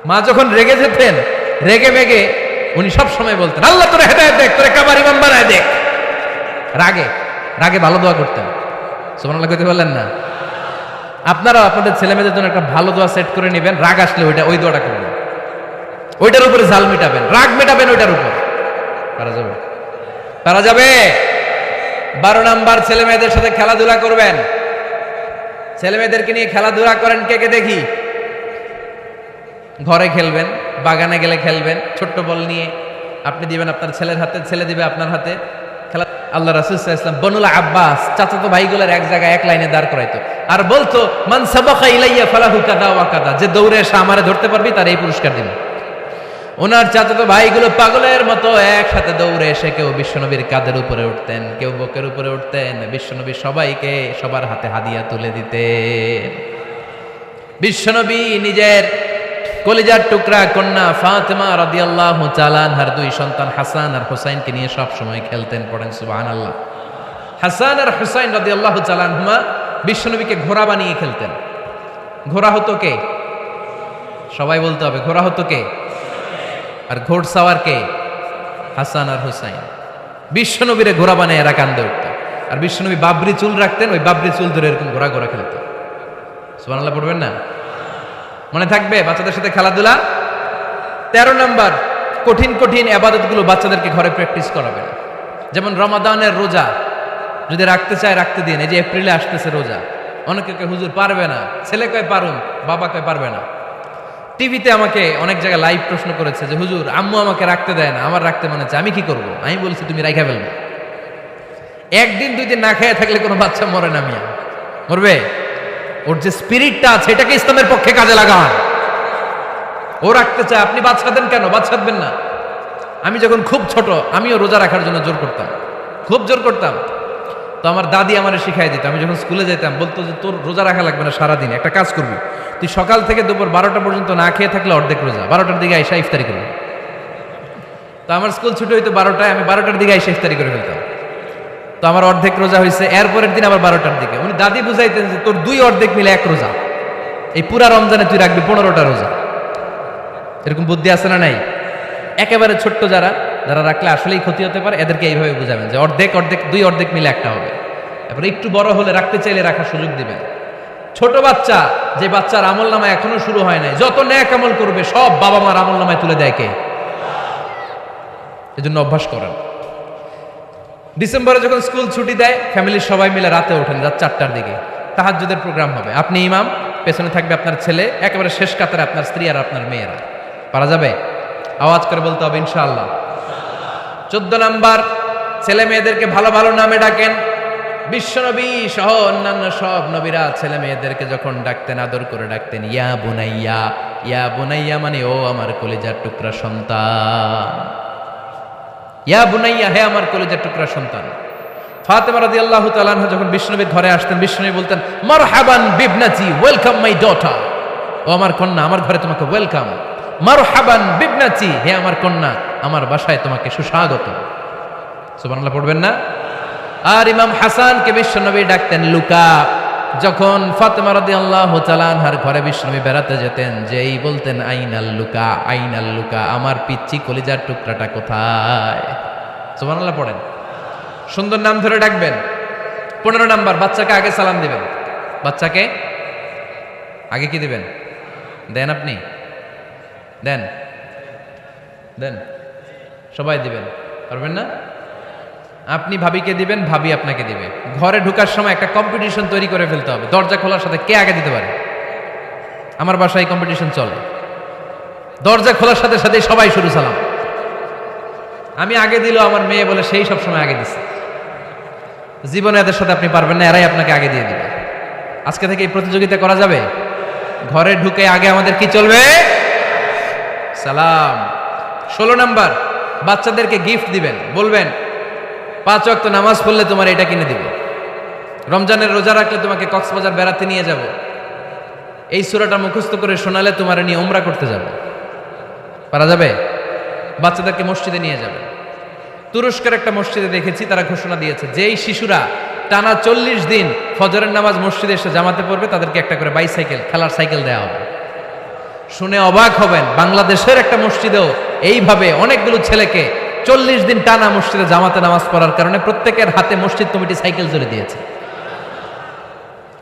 মা যখন রেগে যেতেন, রেগে মেগে উনি সব সময় বলতেন, আল্লাহ তোরে হেদায়েত দেখ, তোরে কাবার ইমাম বানায় দে। রাগে রাগে ভালো দোয়া করতেন। সুবহানাল্লাহ কইতে বললেন না? আপনারাও আপনাদের ছেলে মেয়েদের জন্য একটা ভালো দোয়া সেট করে নেবেন। রাগ আসলে ওই দোয়াটা করবেন, ওইটার উপরে জাল মেটাবেন, রাগ মেটাবেন ওইটার উপর। পারা যাবে? পারা যাবে? 12 নাম্বার, ছেলে মেয়েদের সাথে খেলাধুলা করবেন। ছেলে মেয়েদেরকে নিয়ে খেলাধুলা করেন কে কে দেখি। ঘরে খেলবেন, বাগানে গেলে খেলবেন, ছোট্ট বল নিয়ে আপনি দিবেন আপনার ছেলের হাতে, ছেলে দিবে আপনার হাতে। খেলা আল্লাহ রাসূল সাল্লাল্লাহু আলাইহি ওয়াসাল্লাম বনুল আব্বাস চাচাতো ভাইগুলোর এক জায়গায় এক লাইনে দাঁড় করাইতো আর বলতো মান সাবাকা ইলাইয়া ফালাহু কাদা ওয়া কাদা, যে দৌড়ে এসে আমারে ধরতে পারবি তার এই পুরস্কার দিন। ওনার চাচাতো ভাইগুলো পাগলের মতো একসাথে দৌড়ে এসে কেউ বিশ্বনবীর কাঁধের উপরে উঠতেন, কেউ বুকের উপরে উঠতেন। বিশ্বনবী সবাইকে সবার হাতে হাদিয়া তুলে দিতেন। বিশ্বনবী নিজের কলিজার টুকরা কন্যা ফাতেমা রাদিয়াল্লাহু তাআলা আনহার দুই সন্তান হাসান আর হুসাইনকে নিয়ে সব সময় খেলতেন। পড়েন সুবহানাল্লাহ। হাসান আর হুসাইন রাদিয়াল্লাহু তাআলা আনহুমা বিশ্বনবীকে ঘোড়া বানিয়ে খেলতেন। ঘোড়া হতো কে? সবাই বলতে হবে, ঘোড়া হতো কে? আর ঘোড়সাওয়ার কে? হাসান আর হুসাইন। বিশ্বনবীরে ঘোড়া বানিয়ে এরা কান্দে উঠত। আর বিশ্বনবী বাবরি চুল রাখতেন, ওই বাবরি চুল ধরে এরকম ঘোড়া ঘোড়া খেলতো। সুবহানাল্লাহ পড়বেন না? মনে থাকবে বাচ্চাদের সাথে খেলাধুলা। 13 নাম্বার, কঠিন কঠিন ইবাদতগুলো বাচ্চাদেরকে ঘরে প্র্যাকটিস করাবেন। যেমন রমাদানের রোজা যদি রাখতে চায় রাখতে দিন। এই যে এপ্রিলে আসতেছে রোজা, অনেকে হুজুর পারবে না, ছেলে কয় পারুন, বাবা কয় পারবে না। টিভিতে আমাকে অনেক জায়গায় লাইভ প্রশ্ন করেছে যে হুজুর আম্মু আমাকে রাখতে দেয় না, আমার রাখতে মনে হচ্ছে, আমি কি করব? আমি বলছি তুমি রাইখা ফেলবে। একদিন দুই দিন না খেয়ে থাকলে কোনো বাচ্চা মরে না, মিয়া মরবে? ওর যে স্পিরিটটা আছে এটাকে ইসলামের পক্ষে কাজে লাগান। ও রাখতে চায়, আপনি বাচ্চা দেন কেন? বাচ্চা দেবেন না। আমি যখন খুব ছোট আমিও রোজা রাখার জন্য জোর করতাম, খুব জোর করতাম। তো আমার দাদি আমারে শিখাই দিত। আমি যখন স্কুলে যেতাম বলতো যে তোর রোজা রাখা লাগবে না, সারাদিন একটা কাজ করবি, তুই সকাল থেকে দুপুর 12টা পর্যন্ত না খেয়ে থাকলে অর্ধেক রোজা, 12টার দিকে আইসা ইফতারি করবি। তো আমার স্কুল ছুটি হইতো 12টায়, আমি 12টার দিকে আইসা ইফতারি করে ফেলতাম। তো আমার অর্ধেক রোজা হয়েছে। এরপরের দিন আবার 12টার দিকে উনি দাদি বুঝাইতেন যে তোর দুই অর্ধেক মিলে এক রোজা, এই পুরা রমজানে তুই রাখবি 15টা রোজা। এরকম বুদ্ধি আছে না নাই? একেবারে ছোট্ট যারা যারা রাখলে আসলেই ক্ষতি হতে পারে এদেরকে এইভাবে বুঝাবেন যে অর্ধেক অর্ধেক, দুই অর্ধেক মিলে একটা হবে। এরপরে একটু বড় হলে রাখতে চাইলে রাখার সুযোগ দিবেন। ছোট বাচ্চা, যে বাচ্চার আমল নামায় এখনো শুরু হয় নাই, যত ন্যাক আমল করবে সব বাবা মার আমল নামায় তুলে দেয় কে? এজন্য অভ্যাস করেন। ডিসেম্বরে যখন স্কুল ছুটি দেয় ফ্যামিলির সবাই মিলে রাতে ওঠেন, রাত 4টার দিকে তাহাজ্জুদের প্রোগ্রাম হবে। আপনি ইমাম, পেছনে থাকবে আপনার ছেলে, একেবারে শেষ কাতারে আপনার স্ত্রী আর আপনার মেয়েরা। পারা যাবে? আওয়াজ করে বলতে হবে ইনশাআল্লাহ। 14 নাম্বার, ছেলে মেয়েদেরকে ভালো ভালো নামে ডাকেন। বিশ্বনবী সহ অন্যান্য সব নবীরা ছেলে মেয়েদেরকে যখন ডাকতেন আদর করে ডাকতেন ইয়া বুনাইয়া। ইয়া বুনাইয়া মানে ও আমার কলিজার টুকরা সন্তান। ইয়া বুনাইয়া, হে আমার কলিজার টুকরা সন্তান। ফাতেমা রাদিয়াল্লাহু তাআলা আনহা যখন বিশ্বনবীর ঘরে আসতেন বিশ্বনবী বলতেন মারহাবান বিবনাতি, ওয়েলকাম মাই ডটার। ও আমার কন্যা, আমার ঘরে তোমাকে ওয়েলকাম। মারহাবান বিবনাতি, হে আমার কন্যা, আমার বাসায় তোমাকে সুস্বাগত। সুবহানাল্লাহ পড়বেন না? আর ইমাম হাসানকে বিশ্বনবী ডাকতেন লুকা। যখন ফাতেমা রাদিয়াল্লাহু তাআলা আনহার ঘরে বিশ্বনবী বেড়াতে যেতেন, যেই বলতেন আইনাল লুকা, আইনাল লুকা, আমার পিচ্চি কলিজার টুকরাটা কোথায়? সুবহানাল্লাহ পড়েন। সুন্দর নাম ধরে ডাকবেন। 15 নাম্বার, বাচ্চাকে আগে সালাম দিবেন। বাচ্চাকে আগে কি দিবেন? দেন আপনি? দেন দেন, সবাই দিবেন, পারবেন না? আপনি ভাবিকে দিবেন, ভাবি আপনাকে দিবে। ঘরে ঢোকার সময় একটা কম্পিটিশন তৈরি করে ফেলতে হবে, দরজা খোলার সাথে কে আগে দিতে পারে। আমার বাসায় কম্পিটিশন চলে, দরজা খোলার সাথে সাথে সবাই শুরু সালাম। আমি আগে দিল আমার মেয়ে বলে সেই সব সময় আগে দিছে। জীবনে এদের সাথে আপনি পারবেন না, এরাই আপনাকে আগে দিয়ে দিবে। আজকে থেকে এই প্রতিযোগিতা করা যাবে। ঘরে ঢুকে আগে আমাদের কি চলবে? সালাম। 16 নাম্বার, বাচ্চাদেরকে গিফট দিবেন। বলবেন 5 ওয়াক্ত নামাজ পড়লে তোমার এটা কিনে দিব, রমজানের রোজা রাখলে তোমাকে কক্সবাজার বেড়াতে নিয়ে যাব, এই সূরাটা মুখস্থ করে শোনালে তোমার নিয়ে উমরা করতে যাব। পারা যাবে? বাচ্চাদেরকে মসজিদে নিয়ে যাবে। তুরস্কের একটা মসজিদে দেখেছি, তারা ঘোষণা দিয়েছে যেই শিশুরা টানা 40 দিন ফজরের নামাজ মসজিদে এসে জামাতে পড়বে তাদেরকে একটা করে বাইসাইকেল, খেলার সাইকেল দেওয়া হবে। শুনে অবাক হবেন, বাংলাদেশের একটা মসজিদেও এইভাবে অনেকগুলো ছেলেকে 40 দিন টানা মসজিদে জামাতে নামাজ পড়ার কারণে প্রত্যেকের হাতে মসজিদ কমিটি সাইকেল জুড়ে দিয়েছে।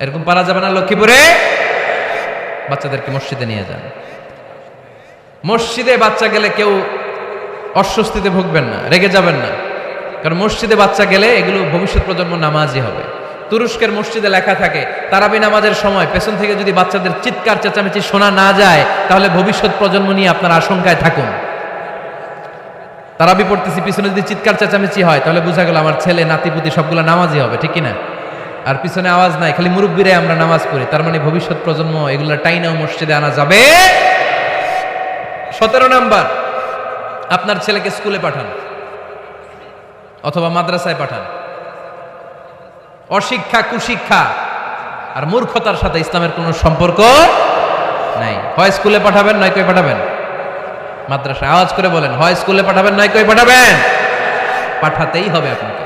এরকম পারা যাবে না? লক্ষ্মীপুরে বাচ্চাদেরকে মসজিদে নিয়ে যান। মসজিদে বাচ্চা গেলে কেউ অস্বস্তিতে ভুগবেন না, রেগে যাবেন না, কারণ মসজিদে বাচ্চা গেলে এগুলো ভবিষ্যৎ প্রজন্ম নামাজি হবে। তুরস্কের মসজিদে লেখা থাকে তারাবি নামাজের সময় পেছন থেকে যদি বাচ্চাদের চিৎকার চেঁচামেচি শোনা না যায় তাহলে ভবিষ্যৎ প্রজন্ম নিয়ে আপনার আশঙ্কায় থাকুন। তারাবি পড়তেছি, পিছনে যদি চিৎকার চেঁচামেচি হয় তাহলে বোঝা গেল আমার ছেলে নাতিপুতি সবগুলো নামাজি হবে, ঠিক কিনা? আর পিছনে আওয়াজ নাই, খালি মুরব্বীরে আমরা নামাজ পড়ি, তার মানে ভবিষ্যৎ প্রজন্ম এগুলা টাইনাও মসজিদে আনা যাবে। 17 নাম্বার, আপনার ছেলেকে স্কুলে পাঠান অথবা মাদ্রাসায় পাঠান। অশিক্ষা, কুশিক্ষা আর মূর্খতার সাথে ইসলামের কোনো সম্পর্ক নাই। হয় স্কুলে পাঠাবেন, নয় কই পাঠাবেন মাদ্রাসা। আওয়াজ করে বলেন, হয় স্কুলে পাঠাবেন, নয় কই পাঠাবেন। পাঠাতেই হবে আপনাকে।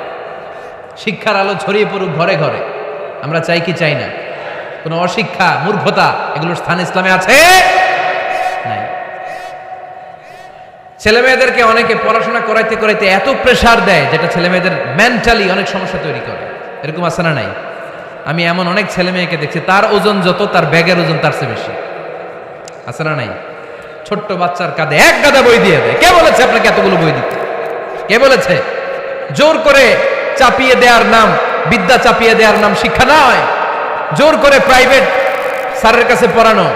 শিক্ষার আলো ছড়িয়ে পড়ুক ঘরে ঘরে, আমরা চাই কি চাই না? কোনো অশিক্ষা, মূর্খতা এগুলোর স্থান ইসলামে আছে নাই। ছেলে মেয়েদেরকে অনেকে পড়াশোনা করাইতে করাইতে এত প্রেসার দেয় যেটা ছেলে মেয়েদের মেন্টালি অনেক সমস্যা তৈরি করে। এরকম আছে না নাই? আমি এমন অনেক ছেলে মেয়েকে দেখছি, তার ওজন যত তার ব্যাগের ওজন তার চেয়ে বেশি। আছে না নাই? ছোট্ট বাচ্চার কাঁধে এক গাদা বই দিয়ে দেয়। কে বলেছে আপনাকে এতগুলো বই দিতে? কে বলেছে? জোর করে চাপিয়ে দেওয়ার নাম, বিদ্যা চাপিয়ে দেওয়ার নাম শিক্ষা নয়। জোর করে প্রাইভেট স্যারের কাছে পড়ানো,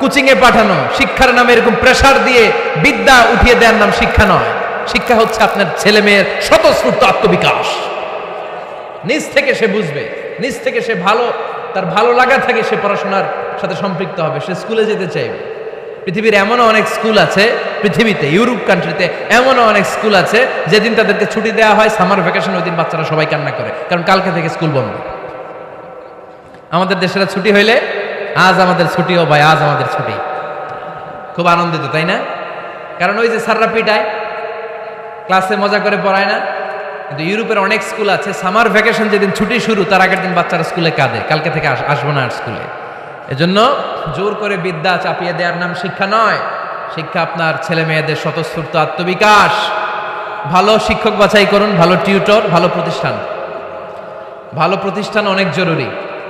কোচিং এ পাঠানো, শিক্ষার নামে এরকম প্রেসার দিয়ে বিদ্যা উঠিয়ে দেওয়ার নাম শিক্ষা নয়। শিক্ষা হচ্ছে আপনার ছেলে মেয়ের স্বতঃস্ফূর্ত আত্মবিকাশ। নিজ থেকে সে বুঝবে, নিজ থেকে সে তার ভালো লাগা থেকে সে পড়াশোনার সাথে সম্পৃক্ত হবে, সে স্কুলে যেতে চাইবে। পৃথিবীর এমনও অনেক স্কুল আছে, পৃথিবীতে ইউরোপ কান্ট্রিতে এমনও অনেক স্কুল আছে যেদিন তাদেরকে ছুটি দেওয়া হয়, সামার ভ্যাকেশন, ওই দিন বাচ্চারা সবাই কান্না করে, কারণ কালকে থেকে স্কুল বন্ধ। আমাদের দেশের ছুটি হইলে আজ আমাদের ছুটি, ও ভাই আজ আমাদের ছুটি, খুব আনন্দিত, তাই না? কারণ ওই যে স্যাররা পিটায়, ক্লাসে মজা করে পড়ায় না। কিন্তু ইউরোপের অনেক স্কুল আছে, সামার ভ্যাকেশন যেদিন ছুটি শুরু তার আগের দিন বাচ্চারা স্কুলে কাঁদে, কালকে থেকে আসবো না আর স্কুলে। এজন্য জোর করে বিদ্যা চাপিয়ে দেওয়ার নাম শিক্ষা নয়। শিক্ষা আপনার ছেলে মেয়েদের স্বতঃস্ফূর্ত আত্মবিকাশ। ভালো শিক্ষক বাছাই করুন, ভালো টিউটর, ভালো প্রতিষ্ঠান। ভালো প্রতিষ্ঠান অনেক জরুরি।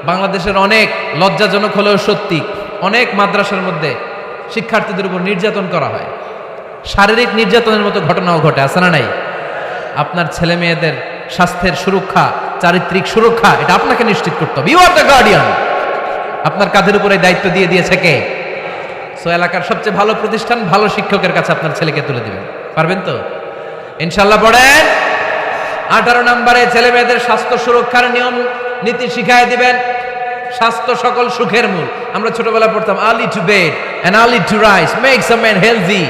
বাংলাদেশের অনেক, লজ্জাজনক হলেও সত্যি, অনেক মাদ্রাসার মধ্যে শিক্ষার্থীদের উপর নির্যাতন করা হয়, শারীরিক নির্যাতনের মতো ঘটনাও ঘটে। আছে না নাই? আপনার ছেলে মেয়েদের স্বাস্থ্যের সুরক্ষা, চারিত্রিক সুরক্ষা, এটা আপনাকে নিশ্চিত করতে হবে। You are the guardian. আপনার কাঁধের উপরে দায়িত্ব দিয়ে দিয়েছে কে? সো এলাকার সবচেয়ে ভালো প্রতিষ্ঠান, ভালো শিক্ষকের কাছে আপনার ছেলেকে তুলে দিবেন। পারবেন তো? ইনশাল্লাহ। পড়েন। 18 নম্বরে ছেলে মেয়েদের স্বাস্থ্য সুরক্ষার নিয়ম নীতি শিখায় দিবেন। স্বাস্থ্য সকল সুখের মূল। আমরা ছোটবেলায় পড়তাম, early to bed and early to rise makes a man healthy,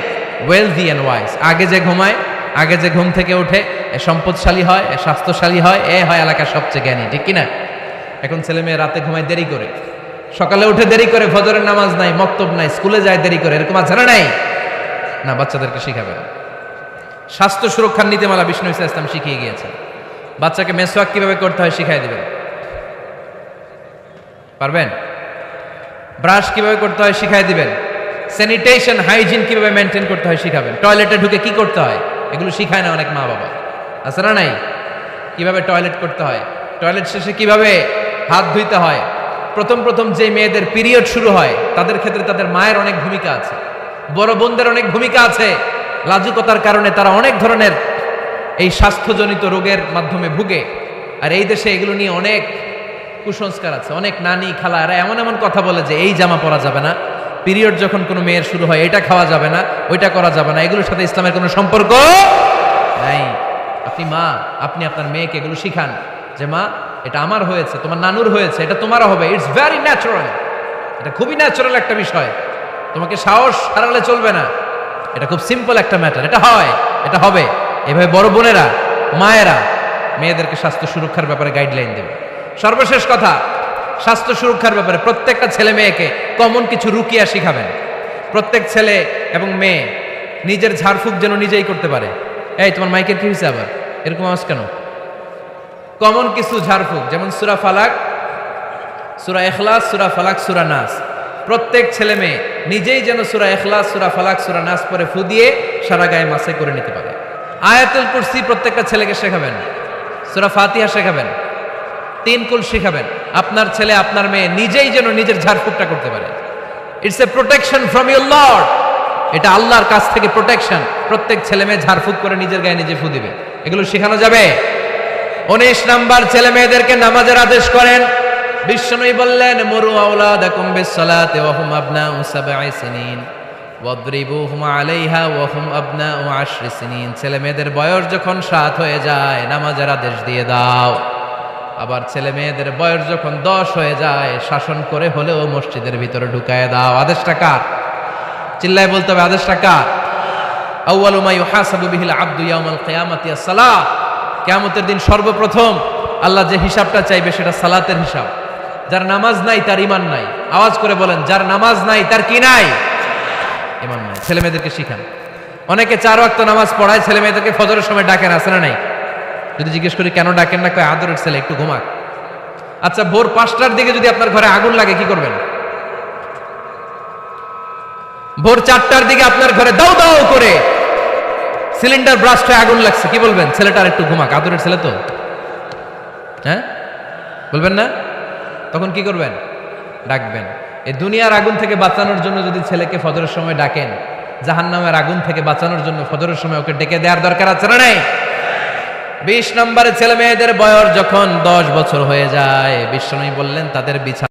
wealthy and wise. আগে যে ঘুমায়, আগে যে ঘুম থেকে ওঠে, এ সম্পদশালী হয়, এ স্বাস্থ্যশালী হয়, এ হয় এলাকার সবচেয়ে জ্ঞানী, ঠিক কিনা? এখন ছেলে মেয়ে রাতে ঘুমায় দেরি করে, সকালে উঠে দেরি করে, ফজরের নামাজ নাই, মক্তব নাই, স্কুলে যায় দেরি করে। এরকম আছে না নাই? না, বাচ্চাদেরকে শিখাবেন। স্বাস্থ্য সুরক্ষার নীতিমালা বিষ্ণু ইসলাম শিখিয়ে গিয়েছেন। বাচ্চাকে মেসওয়াক কিভাবে করতে হয় শিখাই দিবেন। পারবেন? ব্রাশ কিভাবে করতে হয় শিখাই দিবেন। স্যানিটেশন, হাইজিন কিভাবে মেনটেন করতে হয় শিখাবেন। টয়লেটে ঢুকে কি করতে হয় এগুলো শিখায় না অনেক মা বাবা। আছে না নাই? কিভাবে টয়লেট করতে হয়, টয়লেট শেষে কিভাবে হাত ধুইতে হয়। প্রথম যে মেয়েদের পিরিয়ড শুরু হয় তাদের ক্ষেত্রে তাদের মায়ের অনেক ভূমিকা আছে, বড় বোনদের অনেক ভূমিকা আছে। লাজুকতার কারণে তারা অনেক ধরনের এই স্বাস্থ্যজনিত রোগের মাধ্যমে ভুগে। আর এই দেশে এগুলো নিয়ে অনেক কুসংস্কার আছে। অনেক নানি খালা এরা এমন এমন কথা বলে যে এই জামা পরা যাবে না, পিরিয়ড যখন কোনো মেয়ের শুরু হয় এটা খাওয়া যাবে না, ওইটা করা যাবে না। এগুলোর সাথে ইসলামের কোনো সম্পর্ক নাই। আপনি মা, আপনি আপনার মেয়েকে এগুলো শিখান যে মা, এটা আমার হয়েছে, তোমার নানুর হয়েছে, এটা তোমারও হবে। ইটস ভেরি ন্যাচারাল, এটা খুবই ন্যাচারাল একটা বিষয়। তোমাকে সাহস হারালে চলবে না, এটা খুব সিম্পল একটা ম্যাটার, এটা হয়, এটা হবে। এভাবে বড় বোনেরা, মায়েরা মেয়েদেরকে স্বাস্থ্য সুরক্ষার ব্যাপারে গাইডলাইন দেবে। সর্বশেষ কথা, স্বাস্থ্য সুরক্ষার ব্যাপারে প্রত্যেকটা ছেলে মেয়েকে কমন কিছু রুকিয়া শিখাবেন। প্রত্যেক ছেলে এবং মেয়ে নিজের ঝাড়ফুঁক যেন নিজেই করতে পারে। এই তোমার মাইকের কি হয়েছে আবার, এরকম আওয়াজ কেন? কমন কিছু ঝাড়ফুঁক, যেমন সূরা ফালাক, সূরা ইখলাস, সূরা ফালাক, সূরা নাস। প্রত্যেক ছেলে মেয়ে নিজেই যেন সূরা ইখলাস, সূরা ফালাক, সূরা নাস পরে ফু দিয়ে সারা গায়ে মাসে করে নিতে পারে। আয়াতুল কুরসি প্রত্যেকটা ছেলেকে শেখাবেন, সূরা ফাতিহা শেখাবেন, 3 কুল শেখাবেন। আপনার ছেলে আপনার মেয়ে নিজেই যেন নিজের ঝাড়ফুঁকটা করতে পারে। It's a protection from your Lord. এটা আল্লাহর কাছ থেকে প্রোটেকশন। প্রত্যেক ছেলে মেয়ে ঝাড়ফুঁক করে নিজের গায়ে নিজে ফু দিবে। এগুলো শেখানো যাবে। 19 নাম্বার, ছেলে মেয়েদেরকে নামাজের আদেশ করেন। বিশ্বনবী বললেন, মুরু আওলাদাকুম বিসসালাতি ওয়া হুম আবনাউ 7 সিনিন। ওয়াদরিবুহুম আলাইহা ওয়া হুম আবনাউ 10 সিনিন, ছেলে মেয়েদের বয়স যখন 7 হয়ে যায় নামাজের আদেশ দিয়ে দাও। আবার ছেলে মেয়েদের বয়স যখন 10 হয়ে যায় শাসন করে হলেও মসজিদের ভিতরে ঢুকায় দাও। আদেশটা কার? চিল্লায় বলতে হবে আদেশটা কার? আউয়ালু মা ইউহাসাবু বিহিল আবদু ইয়াউমাল কিয়ামাতি আস-সালাহ। কিয়ামতের দিন সর্বপ্রথম আল্লাহ যে হিসাবটা চাইবে সেটা সালাতের হিসাব। যার নামাজ নাই তার ঈমান নাই। আওয়াজ করে বলেন, যার নামাজ নাই তার কি নাই? ঈমান নাই। ছেলে মেয়েদেরকে শিখান। অনেকে 4 ওয়াক্ত নামাজ পড়ায়, ছেলে মেয়েদেরকে ফজরের সময় ডাকেন, আছে না নাই? যদি জিজ্ঞেস করি কেন ডাকেন না, কয় আদরের ছেলে একটু ঘুমাক। আচ্ছা, ভোর 5টার দিকে যদি আপনার ঘরে আগুন লাগে কি করবেন? ভোর 4টার দিকে আপনার ঘরে দাও দাও করে সিলিন্ডার ব্রাস্ট হয়ে আগুন লাগছে, কি বলবেন? ছেলেটার একটু ঘুমাক, আদরের ছেলে তো। হ্যাঁ, বলবেন না? তখন কি করবেন? ডাকবেন। এই দুনিয়ার আগুন থেকে বাঁচানোর জন্য যদি ছেলেকে ফজরের সময় ডাকেন, জাহান্নামের আগুন থেকে বাঁচানোর জন্য ফজরের সময় ওকে ডেকে দেওয়ার দরকার আছে না নাই? 20 নম্বরে ছেলে মেয়েদের বয়স যখন 10 বছর হয়ে যায়, বিশ্বনবী বললেন তাদের বিছানা